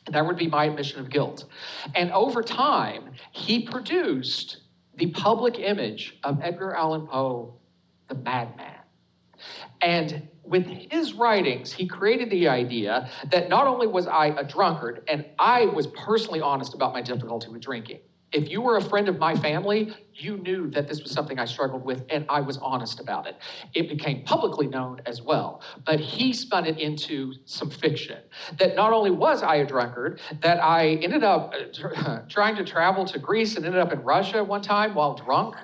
And that would be my admission of guilt. And over time, he produced the public image of Edgar Allan Poe, the madman. And with his writings, he created the idea that not only was I a drunkard, and I was personally honest about my difficulty with drinking. If you were a friend of my family, you knew that this was something I struggled with, and I was honest about it. It became publicly known as well, but he spun it into some fiction. That not only was I a drunkard, that I ended up trying to travel to Greece and ended up in Russia one time while drunk,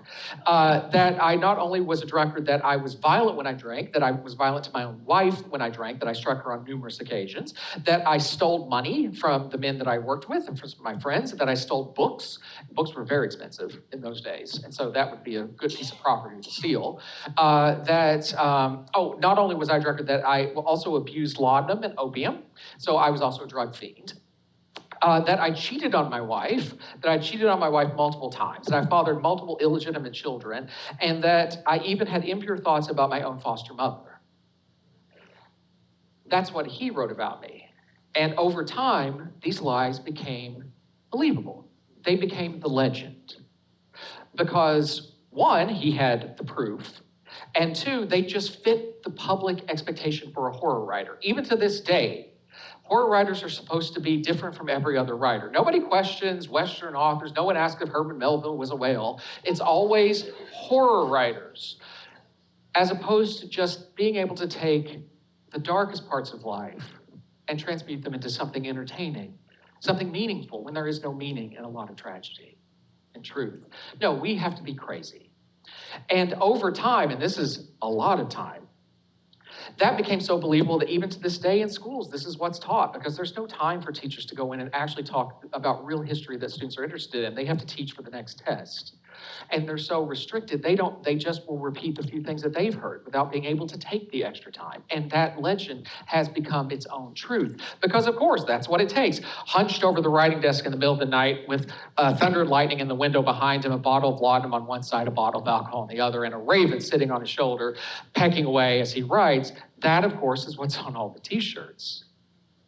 that I not only was a drunkard, that I was violent when I drank, that I was violent to my own wife when I drank, that I struck her on numerous occasions, that I stole money from the men that I worked with and from my friends, that I stole books. Books were very expensive in those days, and so that would be a good piece of property to steal. Not only was I a drunkard, that I also abused laudanum and opium, so I was also a drug fiend. That I cheated on my wife, multiple times, that I fathered multiple illegitimate children, and that I even had impure thoughts about my own foster mother. That's what he wrote about me. And over time, these lies became believable. They became the legend. Because one, he had the proof, and two, they just fit the public expectation for a horror writer. Even to this day, horror writers are supposed to be different from every other writer. Nobody questions Western authors. No one asks if Herman Melville was a whale. It's always horror writers, as opposed to just being able to take the darkest parts of life and transmute them into something entertaining, something meaningful when there is no meaning in a lot of tragedy and truth. No, we have to be crazy. And over time, and this is a lot of time, that became so believable that even to this day in schools, this is what's taught, because there's no time for teachers to go in and actually talk about real history that students are interested in. They have to teach for the next test. And they're so restricted, they just will repeat the few things that they've heard without being able to take the extra time. And that legend has become its own truth. Because of course, that's what it takes. Hunched over the writing desk in the middle of the night with thunder and lightning in the window behind him, a bottle of laudanum on one side, a bottle of alcohol on the other, and a raven sitting on his shoulder, pecking away as he writes. That, of course, is what's on all the t-shirts.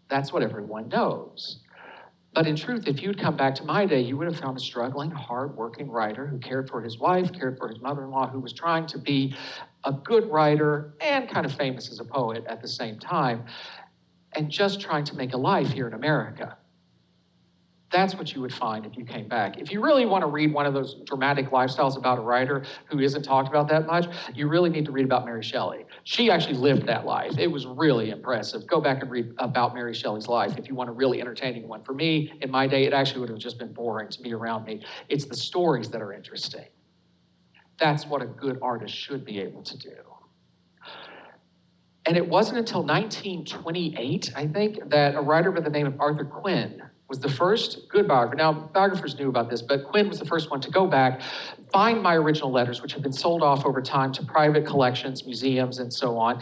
That's what everyone knows. But in truth, if you'd come back to my day, you would have found a struggling, hard-working writer who cared for his wife, cared for his mother-in-law, who was trying to be a good writer and kind of famous as a poet at the same time, and just trying to make a life here in America. That's what you would find if you came back. If you really want to read one of those dramatic lifestyles about a writer who isn't talked about that much, you really need to read about Mary Shelley. She actually lived that life. It was really impressive. Go back and read about Mary Shelley's life if you want a really entertaining one. For me, in my day, it actually would have just been boring to be around me. It's the stories that are interesting. That's what a good artist should be able to do. And it wasn't until 1928, I think, that a writer by the name of Arthur Quinn was the first good biographer. Now, biographers knew about this, but Quinn was the first one to go back, find my original letters, which have been sold off over time to private collections, museums, and so on,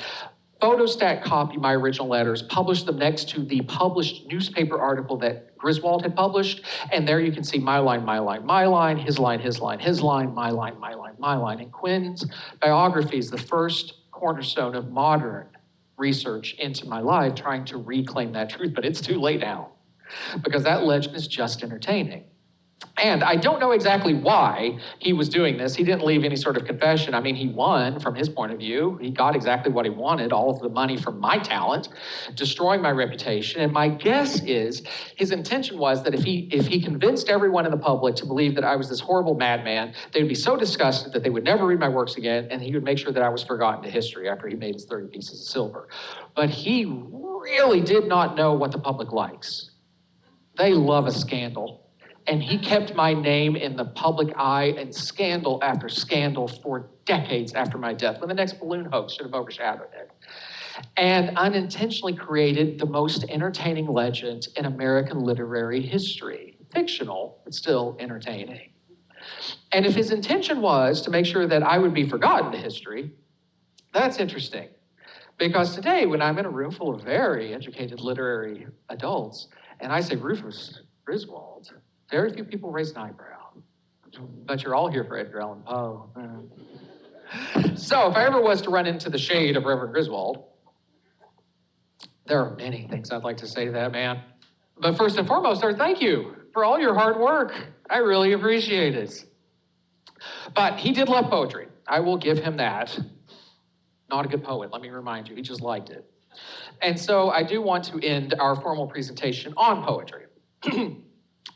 photostat copy my original letters, publish them next to the published newspaper article that Griswold had published, and there you can see my line, my line, my line, his line, his line, his line, my line, my line, my line. And Quinn's biography is the first cornerstone of modern research into my life, trying to reclaim that truth, but it's too late now, because that legend is just entertaining. And I don't know exactly why he was doing this. He didn't leave any sort of confession. I mean, he won from his point of view. He got exactly what he wanted, all of the money from my talent, destroying my reputation. And my guess is his intention was that if he convinced everyone in the public to believe that I was this horrible madman, they would be so disgusted that they would never read my works again, and he would make sure that I was forgotten to history after he made his 30 pieces of silver. But he really did not know what the public likes. They love a scandal. And he kept my name in the public eye and scandal after scandal for decades after my death, when the next balloon hoax should have overshadowed it. And unintentionally created the most entertaining legend in American literary history. Fictional, but still entertaining. And if his intention was to make sure that I would be forgotten to history, that's interesting. Because today, when I'm in a room full of very educated literary adults, and I say Rufus Griswold, very few people raise an eyebrow, but you're all here for Edgar Allan Poe. So if I ever was to run into the shade of Reverend Griswold, there are many things I'd like to say to that man. But first and foremost, sir, thank you for all your hard work. I really appreciate it. But he did love poetry. I will give him that. Not a good poet, let me remind you. He just liked it. And so I do want to end our formal presentation on poetry.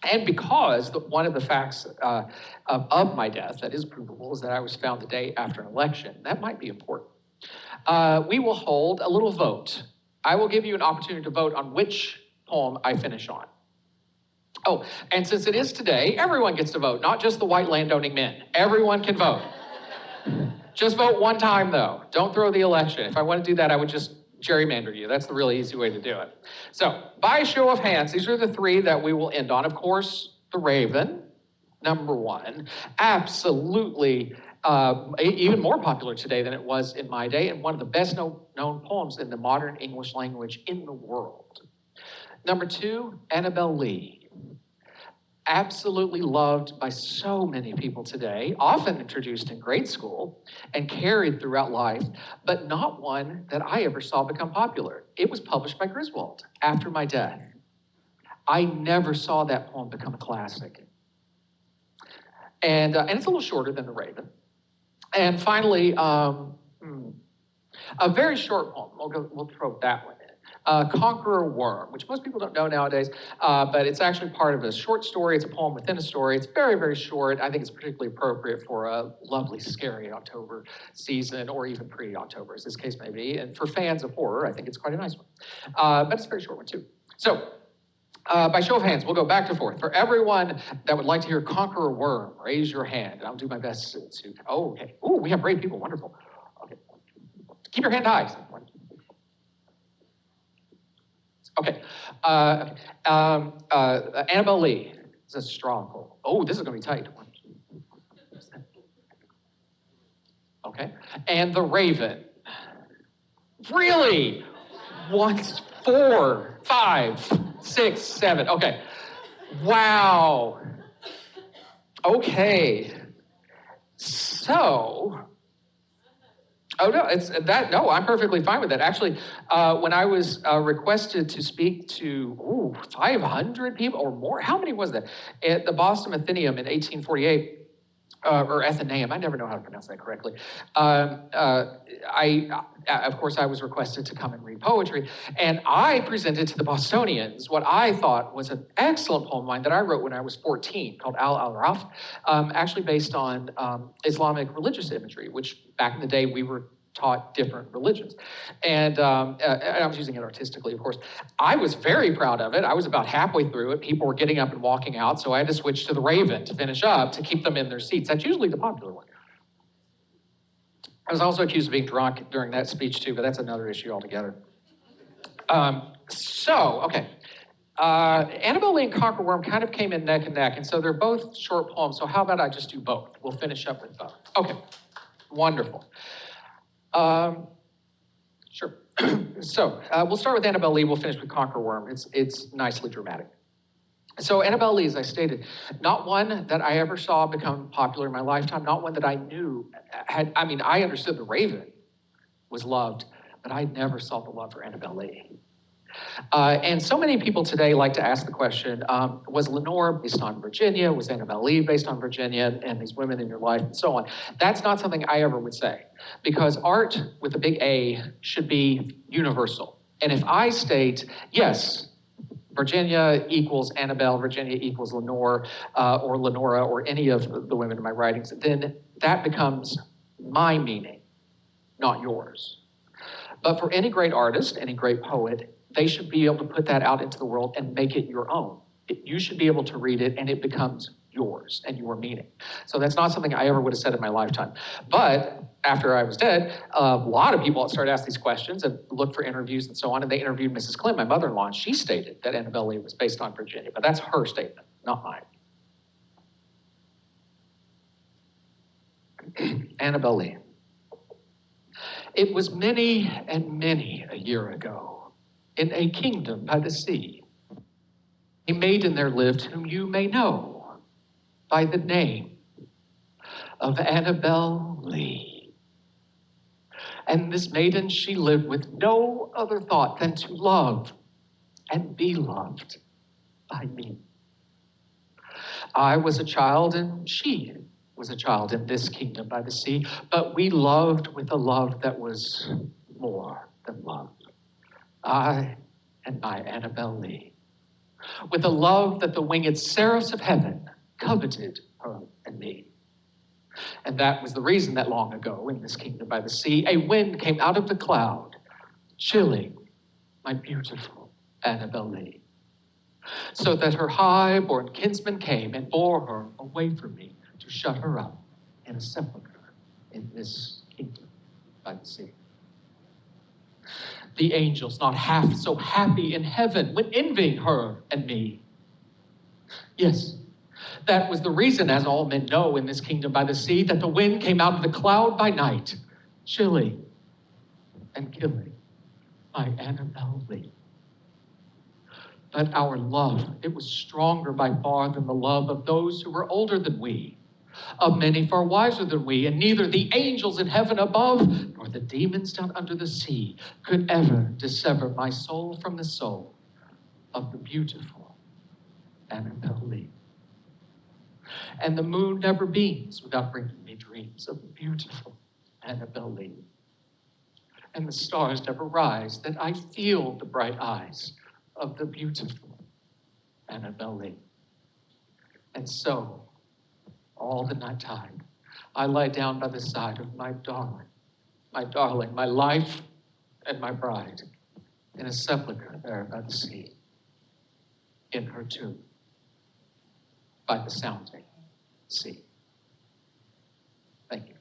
And because one of the facts of my death that is provable is that I was found the day after an election. That might be important. We will hold a little vote. I will give you an opportunity to vote on which poem I finish on. Oh, and since it is today, everyone gets to vote, not just the white landowning men. Everyone can vote. Just vote one time, though. Don't throw the election. If I want to do that, I would just gerrymander you. That's the really easy way to do it. So, by a show of hands, these are the three that we will end on. Of course, The Raven, number one. Absolutely even more popular today than it was in my day, and one of the best known poems in the modern English language in the world. Number two, Annabel Lee. Absolutely loved by so many people today, often introduced in grade school and carried throughout life, but not one that I ever saw become popular. It was published by Griswold after my death. I never saw that poem become a classic. And it's a little shorter than The Raven. And finally, a very short poem. We'll throw that one in. Conqueror Worm, which most people don't know nowadays, but it's actually part of a short story. It's a poem within a story. It's very, very short. I think it's particularly appropriate for a lovely, scary October season, or even pre-October, as this case may be. And for fans of horror, I think it's quite a nice one. But it's a very short one, too. So, by show of hands, we'll go back and forth. For everyone that would like to hear Conqueror Worm, raise your hand. I'll do my best to oh, okay. Oh, we have brave people. Wonderful. Okay. Keep your hand high. Okay. Annabel Lee. It's a straw poll. Oh, this is going to be tight. And the Raven. Really? 1, 4, 5, 6, 7. Okay. Wow. Okay. So, oh no, it's that. No, I'm perfectly fine with that. Actually, when I was requested to speak to 500 people or more, how many was that at the Boston Athenaeum in 1848? Or Athenaeum, I never know how to pronounce that correctly. Of course, I was requested to come and read poetry, and I presented to the Bostonians what I thought was an excellent poem of mine that I wrote when I was 14, called Al-Raf, actually based on Islamic religious imagery, which back in the day we were taught different religions. And I was using it artistically, of course. I was very proud of it. I was about halfway through it. People were getting up and walking out, so I had to switch to the Raven to finish up, to keep them in their seats. That's usually the popular one. I was also accused of being drunk during that speech, too, but that's another issue altogether. Okay. Annabel Lee and Conquerworm kind of came in neck and neck, and so they're both short poems, so how about I just do both? We'll finish up with both. Okay, wonderful. Sure. So we'll start with Annabel Lee. We'll finish with Conquerworm. It's nicely dramatic. So Annabel Lee, as I stated, not one that I ever saw become popular in my lifetime, not one that I knew I understood the Raven was loved, but I never saw the love for Annabel Lee. And so many people today like to ask the question, was Lenore based on Virginia? Was Annabel Lee based on Virginia and these women in your life and so on? That's not something I ever would say, because art with a big A should be universal. And if I state, yes, Virginia equals Annabel, Virginia equals Lenore, or Lenora, or any of the women in my writings, then that becomes my meaning, not yours. But for any great artist, any great poet, they should be able to put that out into the world and make it your own. You should be able to read it and it becomes yours and your meaning. So that's not something I ever would have said in my lifetime. But after I was dead, a lot of people started asking these questions and looked for interviews and so on, and they interviewed Mrs. Clem, my mother-in-law, and she stated that Annabel Lee was based on Virginia, but that's her statement, not mine. Annabel Lee. It was many and many a year ago, in a kingdom by the sea, a maiden there lived whom you may know by the name of Annabel Lee. And this maiden, she lived with no other thought than to love and be loved by me. I was a child and she was a child in this kingdom by the sea, but we loved with a love that was more than love. I and my Annabel Lee, with a love that the winged seraphs of heaven coveted her and me. And that was the reason that long ago in this kingdom by the sea, a wind came out of the cloud, chilling my beautiful Annabel Lee, so that her high-born kinsman came and bore her away from me to shut her up in a sepulchre in this kingdom by the sea. The angels not half so happy in heaven when envying her and me. Yes, that was the reason, as all men know in this kingdom by the sea, that the wind came out of the cloud by night, chilling and killing my Annabel Lee. But our love, it was stronger by far than the love of those who were older than we, of many far wiser than we, and neither the angels in heaven above nor the demons down under the sea could ever dissever my soul from the soul of the beautiful Annabel Lee. And the moon never beams without bringing me dreams of the beautiful Annabel Lee. And the stars never rise that I feel the bright eyes of the beautiful Annabel Lee. And so, all the night time, I lie down by the side of my darling, my life and my bride, in a sepulchre there by the sea, in her tomb, by the sounding sea. Thank you.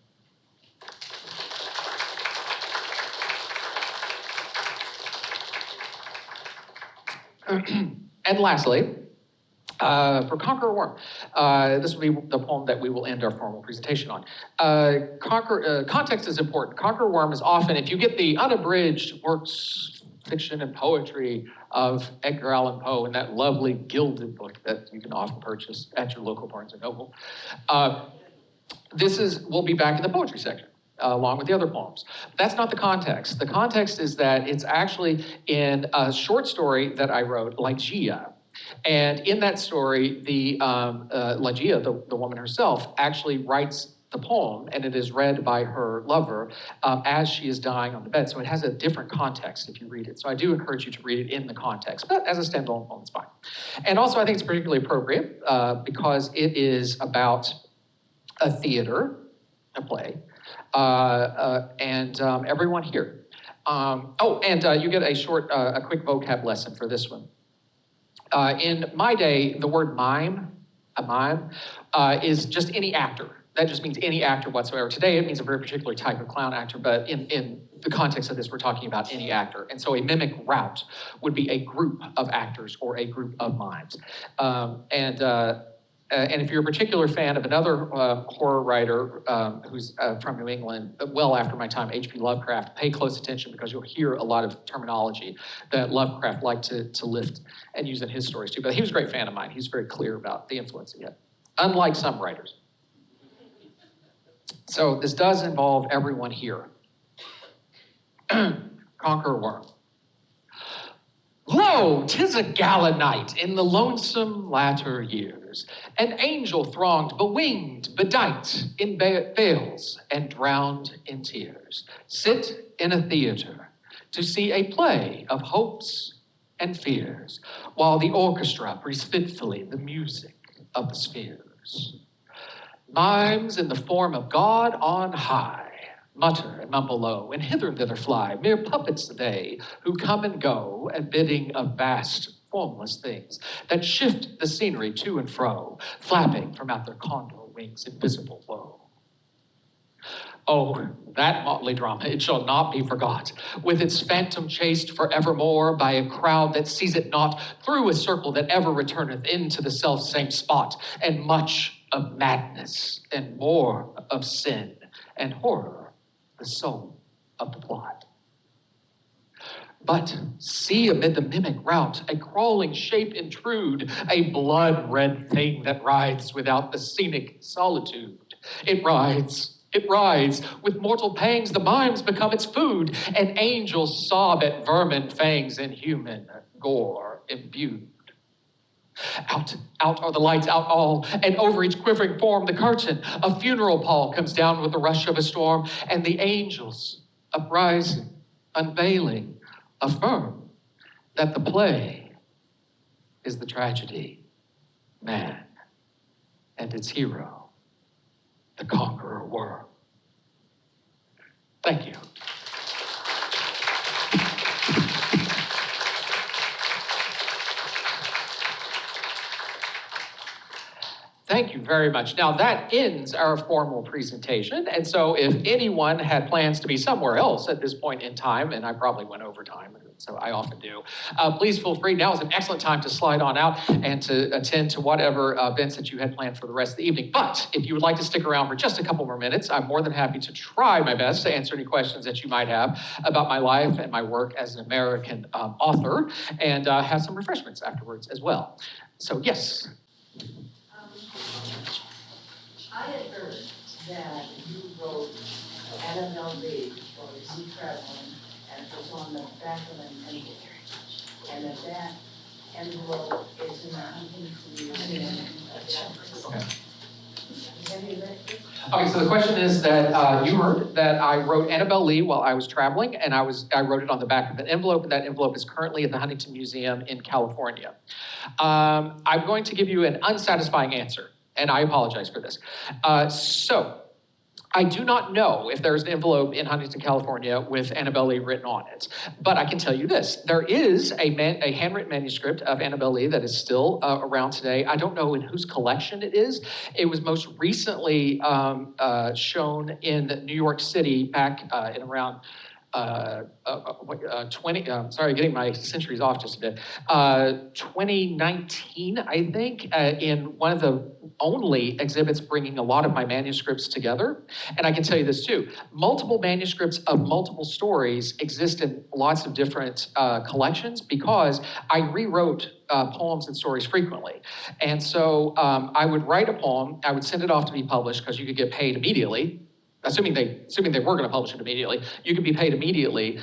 And lastly, for Conquerorworm, This will be the poem that we will end our formal presentation on. Context is important. Conqueror Worm is often, if you get the unabridged works, fiction and poetry of Edgar Allan Poe in that lovely gilded book that you can often purchase at your local Barnes & Noble, we'll be back in the poetry section. Along with the other poems. That's not the context. The context is that it's actually in a short story that I wrote, Lygia. And in that story, Lygia, the woman herself, actually writes the poem, and it is read by her lover as she is dying on the bed. So it has a different context if you read it. So I do encourage you to read it in the context, but as a standalone poem, it's fine. And also I think it's particularly appropriate because it is about a theater, a play, and everyone here. You get a quick vocab lesson for this one. In my day, the word mime, is just any actor. That just means any actor whatsoever. Today, it means a very particular type of clown actor, but in the context of this, we're talking about any actor. And so a mimic route would be a group of actors or a group of mimes. And if you're a particular fan of another horror writer who's from New England, well after my time, H.P. Lovecraft, pay close attention because you'll hear a lot of terminology that Lovecraft liked to lift and use in his stories too. But he was a great fan of mine. He was very clear about the influence he had, unlike some writers. So this does involve everyone here. Conqueror Worm. Lo, 'tis a gala night in the lonesome latter years. An angel thronged, bewinged, bedight in veils and drowned in tears. Sit in a theater to see a play of hopes and fears, while the orchestra breathes fitfully the music of the spheres. Mimes in the form of God on high mutter and mumble low, and hither and thither fly, mere puppets they, who come and go at bidding of vast, formless things, that shift the scenery to and fro, flapping from out their condor wings in visible woe. Oh, that motley drama, it shall not be forgot, with its phantom chased forevermore by a crowd that sees it not, through a circle that ever returneth into the self-same spot, and much of madness, and more of sin, and horror, the soul of the plot. But see amid the mimic rout a crawling shape intrude, a blood-red thing that writhes without the scenic solitude. It rides, with mortal pangs the mimes become its food, and angels sob at vermin fangs in human gore imbued. Out are the lights, out all, and over each quivering form the curtain, a funeral pall comes down with the rush of a storm, and the angels, uprising, unveiling, affirm that the play is the tragedy, man, and its hero, the conqueror worm. Thank you. Thank you very much. Now that ends our formal presentation. And so if anyone had plans to be somewhere else at this point in time, and I probably went over time, so I often do, please feel free. Now is an excellent time to slide on out and to attend to whatever events that you had planned for the rest of the evening. But if you would like to stick around for just a couple more minutes, I'm more than happy to try my best to answer any questions that you might have about my life and my work as an American author, and have some refreshments afterwards as well. So yes. I had heard that you wrote Annabelle Lee for Sea Traveling, and it was on the back of an envelope. And that envelope is in the Huntington Museum. Okay. Have you read it? Okay, so the question is that you heard that I wrote Annabelle Lee while I was traveling, and I wrote it on the back of an envelope, and that envelope is currently at the Huntington Museum in California. I'm going to give you an unsatisfying answer, and I apologize for this. So I do not know if there's an envelope in Huntington, California with Annabelle Lee written on it, but I can tell you this. There is a handwritten manuscript of Annabelle Lee that is still around today. I don't know in whose collection it is. It was most recently shown in New York City back in around sorry, getting my centuries off just a bit. 2019, I think, in one of the only exhibits bringing a lot of my manuscripts together. And I can tell you this too, multiple manuscripts of multiple stories exist in lots of different collections because I rewrote poems and stories frequently. And so I would write a poem, I would send it off to be published because you could get paid immediately. Assuming they were going to publish it immediately, you could be paid immediately,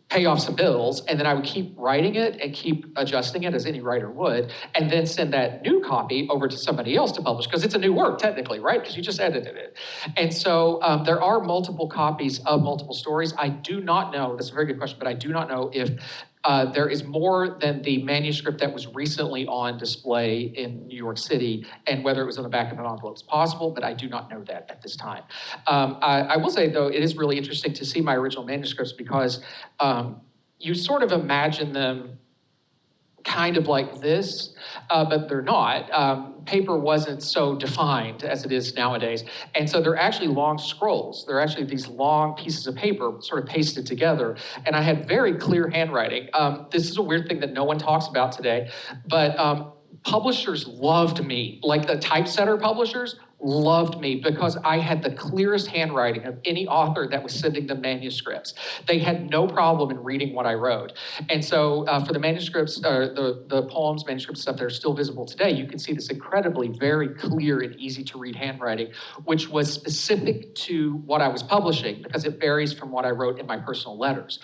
pay off some bills, and then I would keep writing it and keep adjusting it as any writer would, and then send that new copy over to somebody else to publish, because it's a new work technically, right? Because you just edited it. And so there are multiple copies of multiple stories. I do not know, that's a very good question, but I do not know if there is more than the manuscript that was recently on display in New York City, and whether it was on the back of an envelope is possible, but I do not know that at this time. I will say, though, it is really interesting to see my original manuscripts because you sort of imagine them kind of like this, but they're not. Paper wasn't so defined as it is nowadays. And so they're actually long scrolls. They're actually these long pieces of paper sort of pasted together. And I had very clear handwriting. This is a weird thing that no one talks about today, but publishers loved me. Like the typesetter publishers loved me because I had the clearest handwriting of any author that was sending them manuscripts. They had no problem in reading what I wrote. And so for the manuscripts, the poems, manuscript stuff that are still visible today, you can see this incredibly very clear and easy to read handwriting, which was specific to what I was publishing because it varies from what I wrote in my personal letters,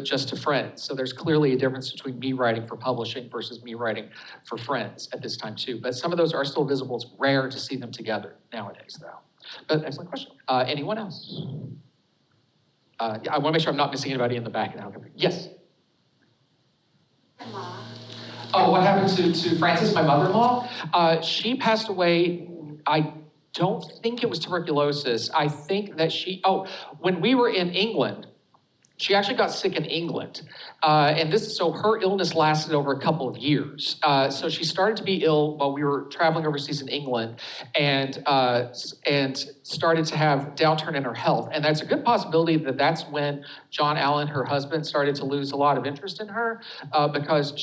just to friends. So there's clearly a difference between me writing for publishing versus me writing for friends at this time too. But some of those are still visible. It's rare to see them together nowadays, though. But excellent question. Anyone else? Yeah, I want to make sure I'm not missing anybody in the back. Yes? Oh, what happened to Frances, my mother-in-law? She passed away, I don't think it was tuberculosis. I think that when we were in England, she actually got sick in England. So her illness lasted over a couple of years. So she started to be ill while we were traveling overseas in England and started to have downturn in her health. And that's a good possibility that that's when John Allan, her husband, started to lose a lot of interest in her because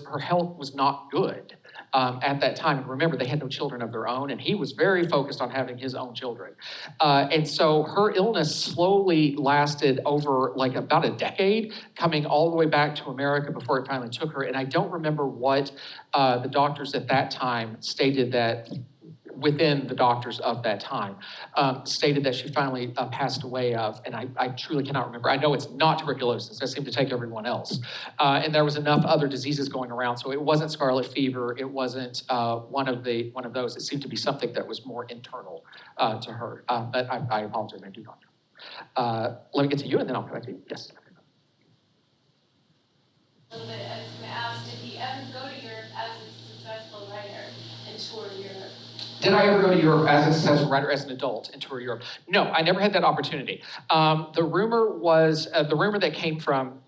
her health was not good. At that time. And remember, they had no children of their own, and he was very focused on having his own children. And so her illness slowly lasted over like about a decade, coming all the way back to America before it finally took her. And I don't remember what the doctors at that time stated that within the doctors of that time, stated that she finally passed away of, and I truly cannot remember. I know it's not tuberculosis. That seemed to take everyone else. And there was enough other diseases going around, so it wasn't scarlet fever. It wasn't one of those. It seemed to be something that was more internal to her. But I apologize, I do not know. Let me get to you, and then I'll come back to you. Yes? A little bit, I was going to ask, did he ever go to Europe as a successful writer and tour Europe? Did I ever go to Europe as a successful writer, as an adult, and tour Europe? No, I never had that opportunity. The rumor that came from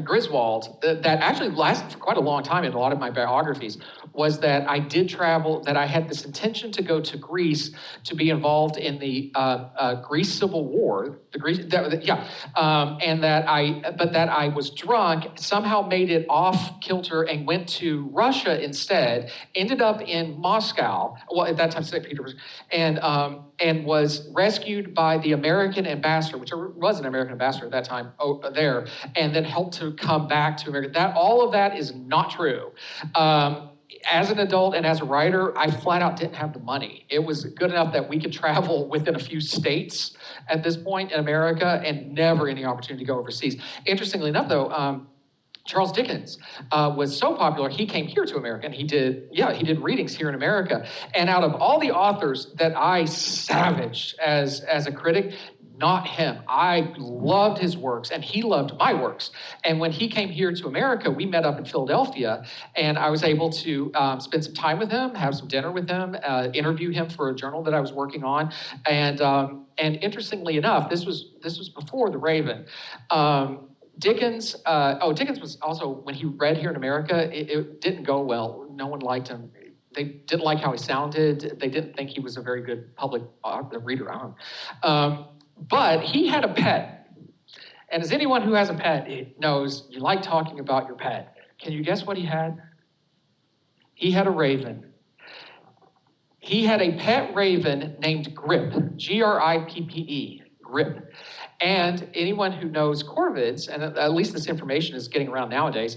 Griswold, that actually lasted for quite a long time in a lot of my biographies, was that I did travel, that I had this intention to go to Greece to be involved in the Greece Civil War, and that I was drunk, somehow made it off kilter and went to Russia instead, ended up in Moscow, well, at that time, St. Petersburg, and was rescued by the American ambassador, which was an American ambassador at that time there, and then helped to come back to America. All of that is not true. As an adult and as a writer, I flat out didn't have the money. It was good enough that we could travel within a few states at this point in America and never any opportunity to go overseas. Interestingly enough, though, Charles Dickens was so popular, he came here to America, and he did readings here in America. And out of all the authors that I savaged as a critic, not him. I loved his works, and he loved my works. And when he came here to America, we met up in Philadelphia, and I was able to spend some time with him, have some dinner with him, interview him for a journal that I was working on. And interestingly enough, this was before The Raven. Dickens was also, when he read here in America, it didn't go well. No one liked him. They didn't like how he sounded. They didn't think he was a very good public reader. But he had a pet, And as anyone who has a pet knows, you like talking about your pet. Can you guess what he had? He had a raven. He had a pet raven named Grip, Grippe, Grip. And anyone who knows corvids, and at least this information is getting around nowadays,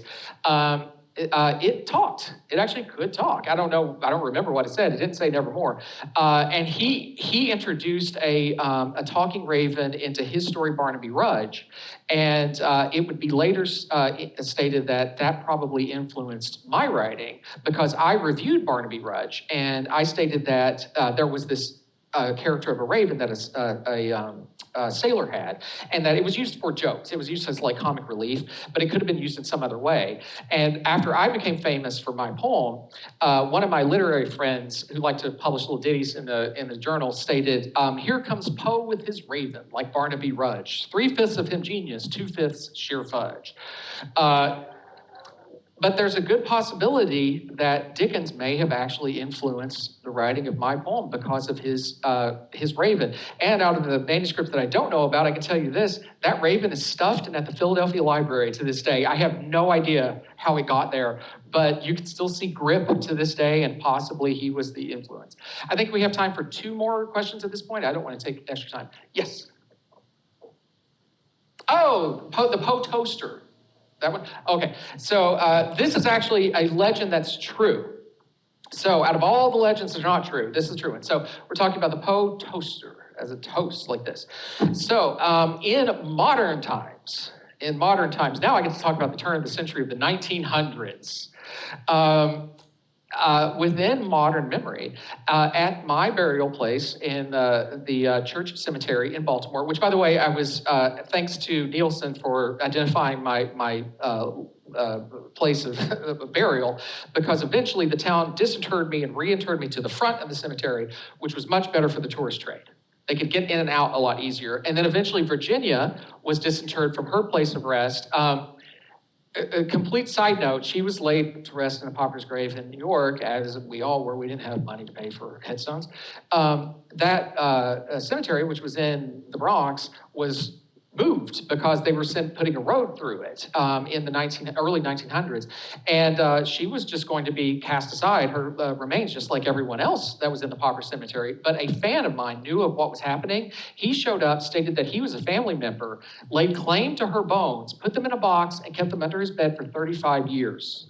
it talked. It actually could talk. I don't remember what it said. It didn't say nevermore. And he introduced a talking raven into his story Barnaby Rudge, and it would be later stated that probably influenced my writing, because I reviewed Barnaby Rudge, and I stated that there was this character of a raven that a sailor had, and that it was used for jokes. It was used as like comic relief, but it could have been used in some other way. And after I became famous for my poem, one of my literary friends who liked to publish little ditties in the journal stated, "Here comes Poe with his raven, like Barnaby Rudge. 3/5 of him genius, 2/5 sheer fudge." But there's a good possibility that Dickens may have actually influenced the writing of my poem because of his raven. And out of the manuscript that I don't know about, I can tell you this: that raven is stuffed and at the Philadelphia Library to this day. I have no idea how it got there, but you can still see Grip to this day, and possibly he was the influence. I think we have time for 2 more questions at this point. I don't want to take extra time. Yes? Oh, the Poe toaster. That one? Okay. So this is actually a legend that's true. So out of all the legends that are not true, this is a true one. So we're talking about the Poe toaster as a toast like this. So in modern times, now I get to talk about the turn of the century of the 1900s. Within modern memory, at my burial place in the church cemetery in Baltimore, which, by the way, I was, thanks to Nielsen for identifying my place of burial, because eventually the town disinterred me and reinterred me to the front of the cemetery, which was much better for the tourist trade. They could get in and out a lot easier. And then eventually Virginia was disinterred from her place of rest. A complete side note, she was laid to rest in a pauper's grave in New York, as we all were. We didn't have money to pay for headstones. That cemetery, which was in the Bronx, was moved because they were putting a road through it in the early 1900s. And she was just going to be cast aside, her remains, just like everyone else that was in the pauper cemetery. But a fan of mine knew of what was happening. He showed up, stated that he was a family member, laid claim to her bones, put them in a box, and kept them under his bed for 35 years.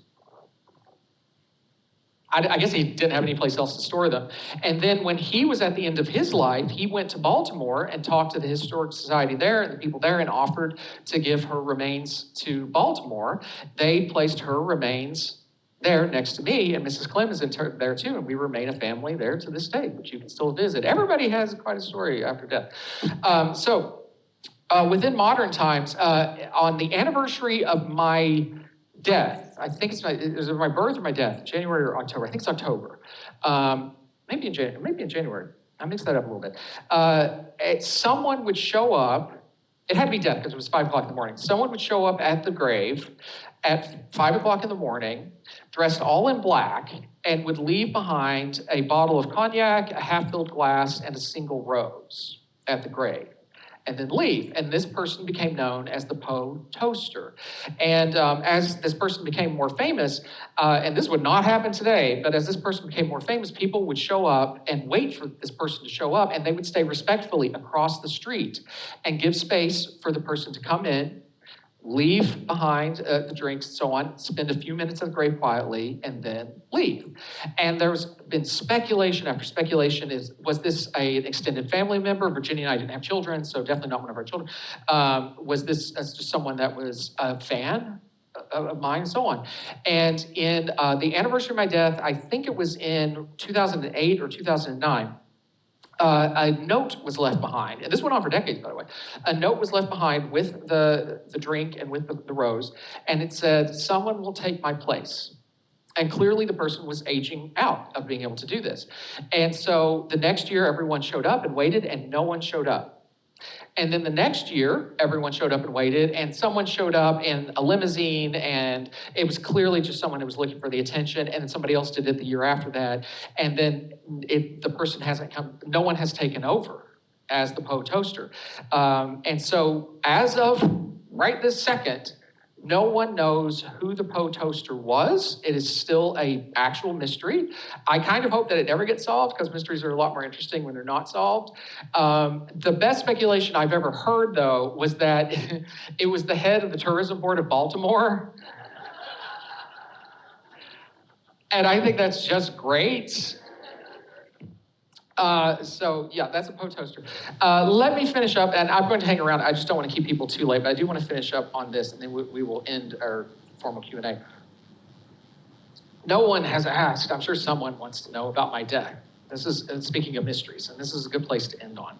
I guess he didn't have any place else to store them. And then when he was at the end of his life, he went to Baltimore and talked to the Historic Society there and the people there and offered to give her remains to Baltimore. They placed her remains there next to me, and Mrs. Clem is interred there too, and we remain a family there to this day, which you can still visit. Everybody has quite a story after death. Within modern times, on the anniversary of my death, I think it's my birth or my death, January or October. I think it's October. Maybe in January. I mixed that up a little bit. Someone would show up. It had to be death because it was 5 o'clock in the morning. Someone would show up at the grave at 5 o'clock in the morning, dressed all in black, and would leave behind a bottle of cognac, a half-filled glass, and a single rose at the grave, and then leave. And this person became known as the Poe toaster. And as this person became more famous, and this would not happen today, but as this person became more famous, people would show up and wait for this person to show up, and they would stay respectfully across the street and give space for the person to come in, leave behind the drinks and so on, spend a few minutes at the grave quietly, and then leave. And there's been speculation after speculation. Was this an extended family member? Virginia and I didn't have children, so definitely not one of our children. Was this just someone that was a fan of mine, and so on? And in the anniversary of my death, I think it was in 2008 or 2009, a note was left behind, and this went on for decades, by the way. A note was left behind with the drink and with the rose, and it said, "Someone will take my place." And clearly the person was aging out of being able to do this. And so the next year, everyone showed up and waited, and no one showed up. And then the next year, everyone showed up and waited, and someone showed up in a limousine, and it was clearly just someone who was looking for the attention, and then somebody else did it the year after that, and then the person hasn't come, no one has taken over. as the Poe toaster. And so as of right this second, no one knows who the Poe toaster was. It is still an actual mystery. I kind of hope that it never gets solved because mysteries are a lot more interesting when they're not solved. The best speculation I've ever heard, though, was that it was the head of the Tourism Board of Baltimore. And I think that's just great. So yeah, that's a Poe toaster. Let me finish up, and I'm going to hang around. I just don't want to keep people too late, but I do want to finish up on this, and then we will end our formal Q&A. No one has asked, I'm sure someone wants to know about my death. This is, speaking of mysteries, and this is a good place to end on.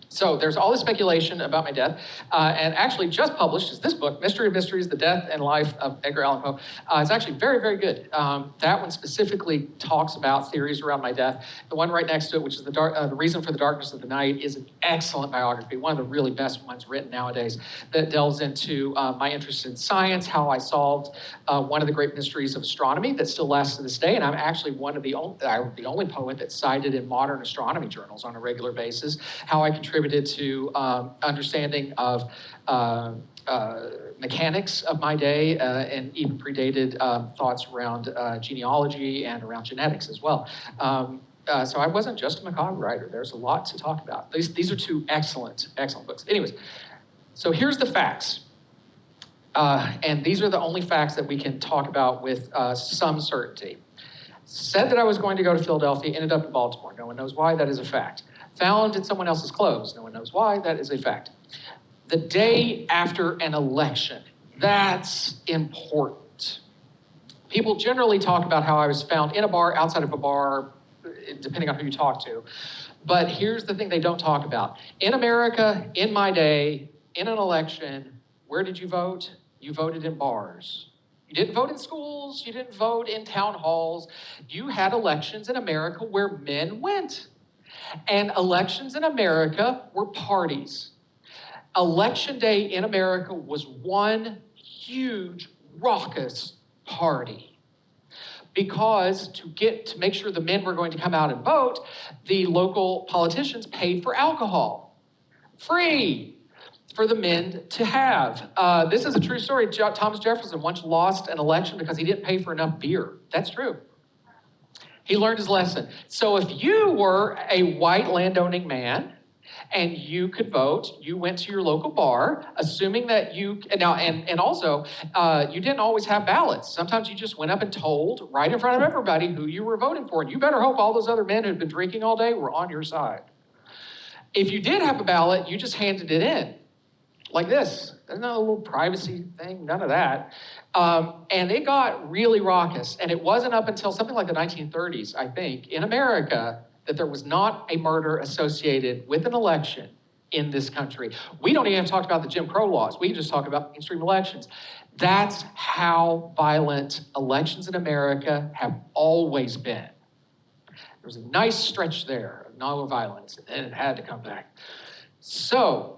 So there's all this speculation about my death, and actually just published is this book, Mystery of Mysteries, The Death and Life of Edgar Allan Poe. It's actually very, very good. That one specifically talks about theories around my death. The one right next to it, which is The Reason for the Darkness of the Night, is an excellent biography, one of the really best ones written nowadays, that delves into my interest in science, how I solved one of the great mysteries of astronomy that still lasts to this day, and I'm actually the only poet that's cited in modern astronomy journals on a regular basis, how I contributed to understanding of mechanics of my day and even predated thoughts around genealogy and around genetics as well. So I wasn't just a macabre writer. There's a lot to talk about. These are two excellent, excellent books. Anyways, so here's the facts. And these are the only facts that we can talk about with some certainty. Said that I was going to go to Philadelphia, ended up in Baltimore. No one knows why, that is a fact. Found in someone else's clothes. No one knows why, that is a fact. The day after an election, that's important. People generally talk about how I was found in a bar, outside of a bar, depending on who you talk to. But here's the thing they don't talk about. In America, in my day, in an election, where did you vote? You voted in bars. You didn't vote in schools. You didn't vote in town halls. You had elections in America where men went. And elections in America were parties. Election day in America was one huge, raucous party. Because to make sure the men were going to come out and vote, the local politicians paid for alcohol. Free for the men to have. This is a true story. Thomas Jefferson once lost an election because he didn't pay for enough beer. That's true. He learned his lesson. So if you were a white landowning man and you could vote, you went to your local bar, assuming that you, and also, you didn't always have ballots. Sometimes you just went up and told right in front of everybody who you were voting for. And you better hope all those other men who'd been drinking all day were on your side. If you did have a ballot, you just handed it in. Like this. There's not a little privacy thing, none of that. And it got really raucous. And it wasn't up until something like the 1930s, I think, in America, that there was not a murder associated with an election in this country. We don't even have to talk about the Jim Crow laws. We just talk about mainstream elections. That's how violent elections in America have always been. There was a nice stretch there of nonviolence, and then it had to come back. So,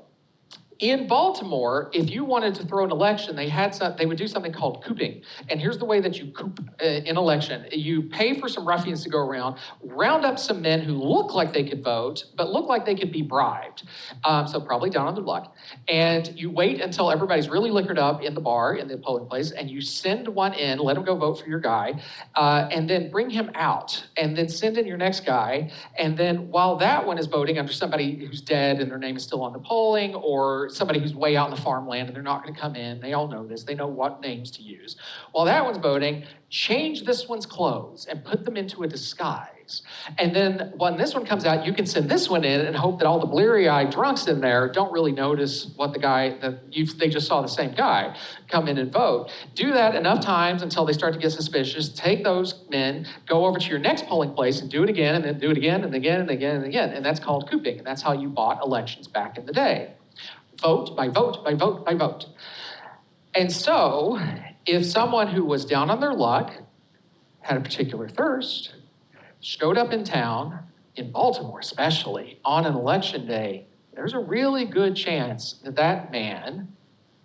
in Baltimore, if you wanted to throw an election, they would do something called cooping. And here's the way that you coop an election. You pay for some ruffians to go around, round up some men who look like they could vote, but look like they could be bribed. So probably down on their luck. And you wait until everybody's really liquored up in the bar, in the polling place, and you send one in, let him go vote for your guy, and then bring him out, and then send in your next guy. And then while that one is voting under somebody who's dead and their name is still on the polling, or somebody who's way out in the farmland and they're not going to come in. They all know this. They know what names to use. While that one's voting, change this one's clothes and put them into a disguise. And then when this one comes out, you can send this one in and hope that all the bleary-eyed drunks in there don't really notice what the guy they just saw the same guy come in and vote. Do that enough times until they start to get suspicious. Take those men, go over to your next polling place and do it again, and then do it again and again and again and again. And that's called cooping. And that's how you bought elections back in the day. Vote by vote by vote by vote. And so, if someone who was down on their luck, had a particular thirst, showed up in town, in Baltimore especially, on an election day, there's a really good chance that that man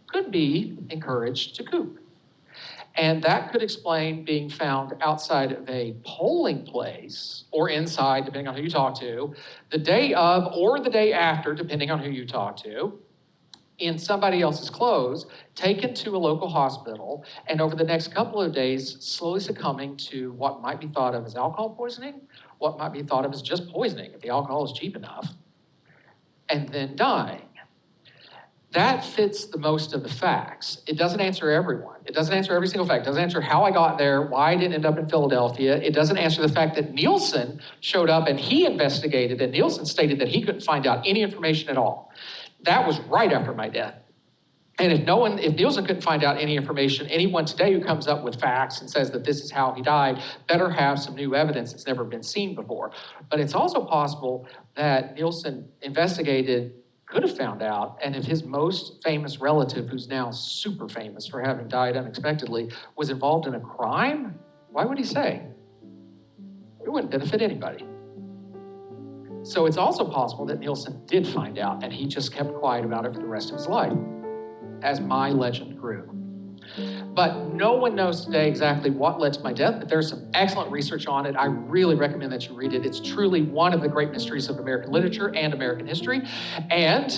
could be encouraged to coop. And that could explain being found outside of a polling place or inside, depending on who you talk to, the day of or the day after, depending on who you talk to, in somebody else's clothes, taken to a local hospital, and over the next couple of days, slowly succumbing to what might be thought of as alcohol poisoning, what might be thought of as just poisoning, if the alcohol is cheap enough, and then dying. That fits the most of the facts. It doesn't answer everyone. It doesn't answer every single fact. It doesn't answer how I got there, why I didn't end up in Philadelphia. It doesn't answer the fact that Nielsen showed up and he investigated, and Nielsen stated that he couldn't find out any information at all. That was right after my death. And if Nielsen couldn't find out any information, anyone today who comes up with facts and says that this is how he died better have some new evidence that's never been seen before. But it's also possible that Nielsen investigated, could have found out, and if his most famous relative, who's now super famous for having died unexpectedly, was involved in a crime, why would he say? It wouldn't benefit anybody. So it's also possible that Nielsen did find out and he just kept quiet about it for the rest of his life, as my legend grew. But no one knows today exactly what led to my death, but there's some excellent research on it. I really recommend that you read it. It's truly one of the great mysteries of American literature and American history. And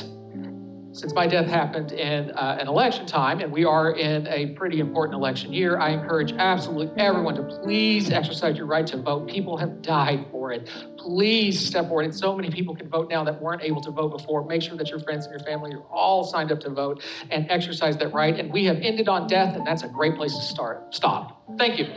since my death happened in an election time, and we are in a pretty important election year, I encourage absolutely everyone to please exercise your right to vote. People have died for it. Please step forward. And so many people can vote now that weren't able to vote before. Make sure that your friends and your family are all signed up to vote and exercise that right. And we have ended on death, and that's a great place to stop. Thank you.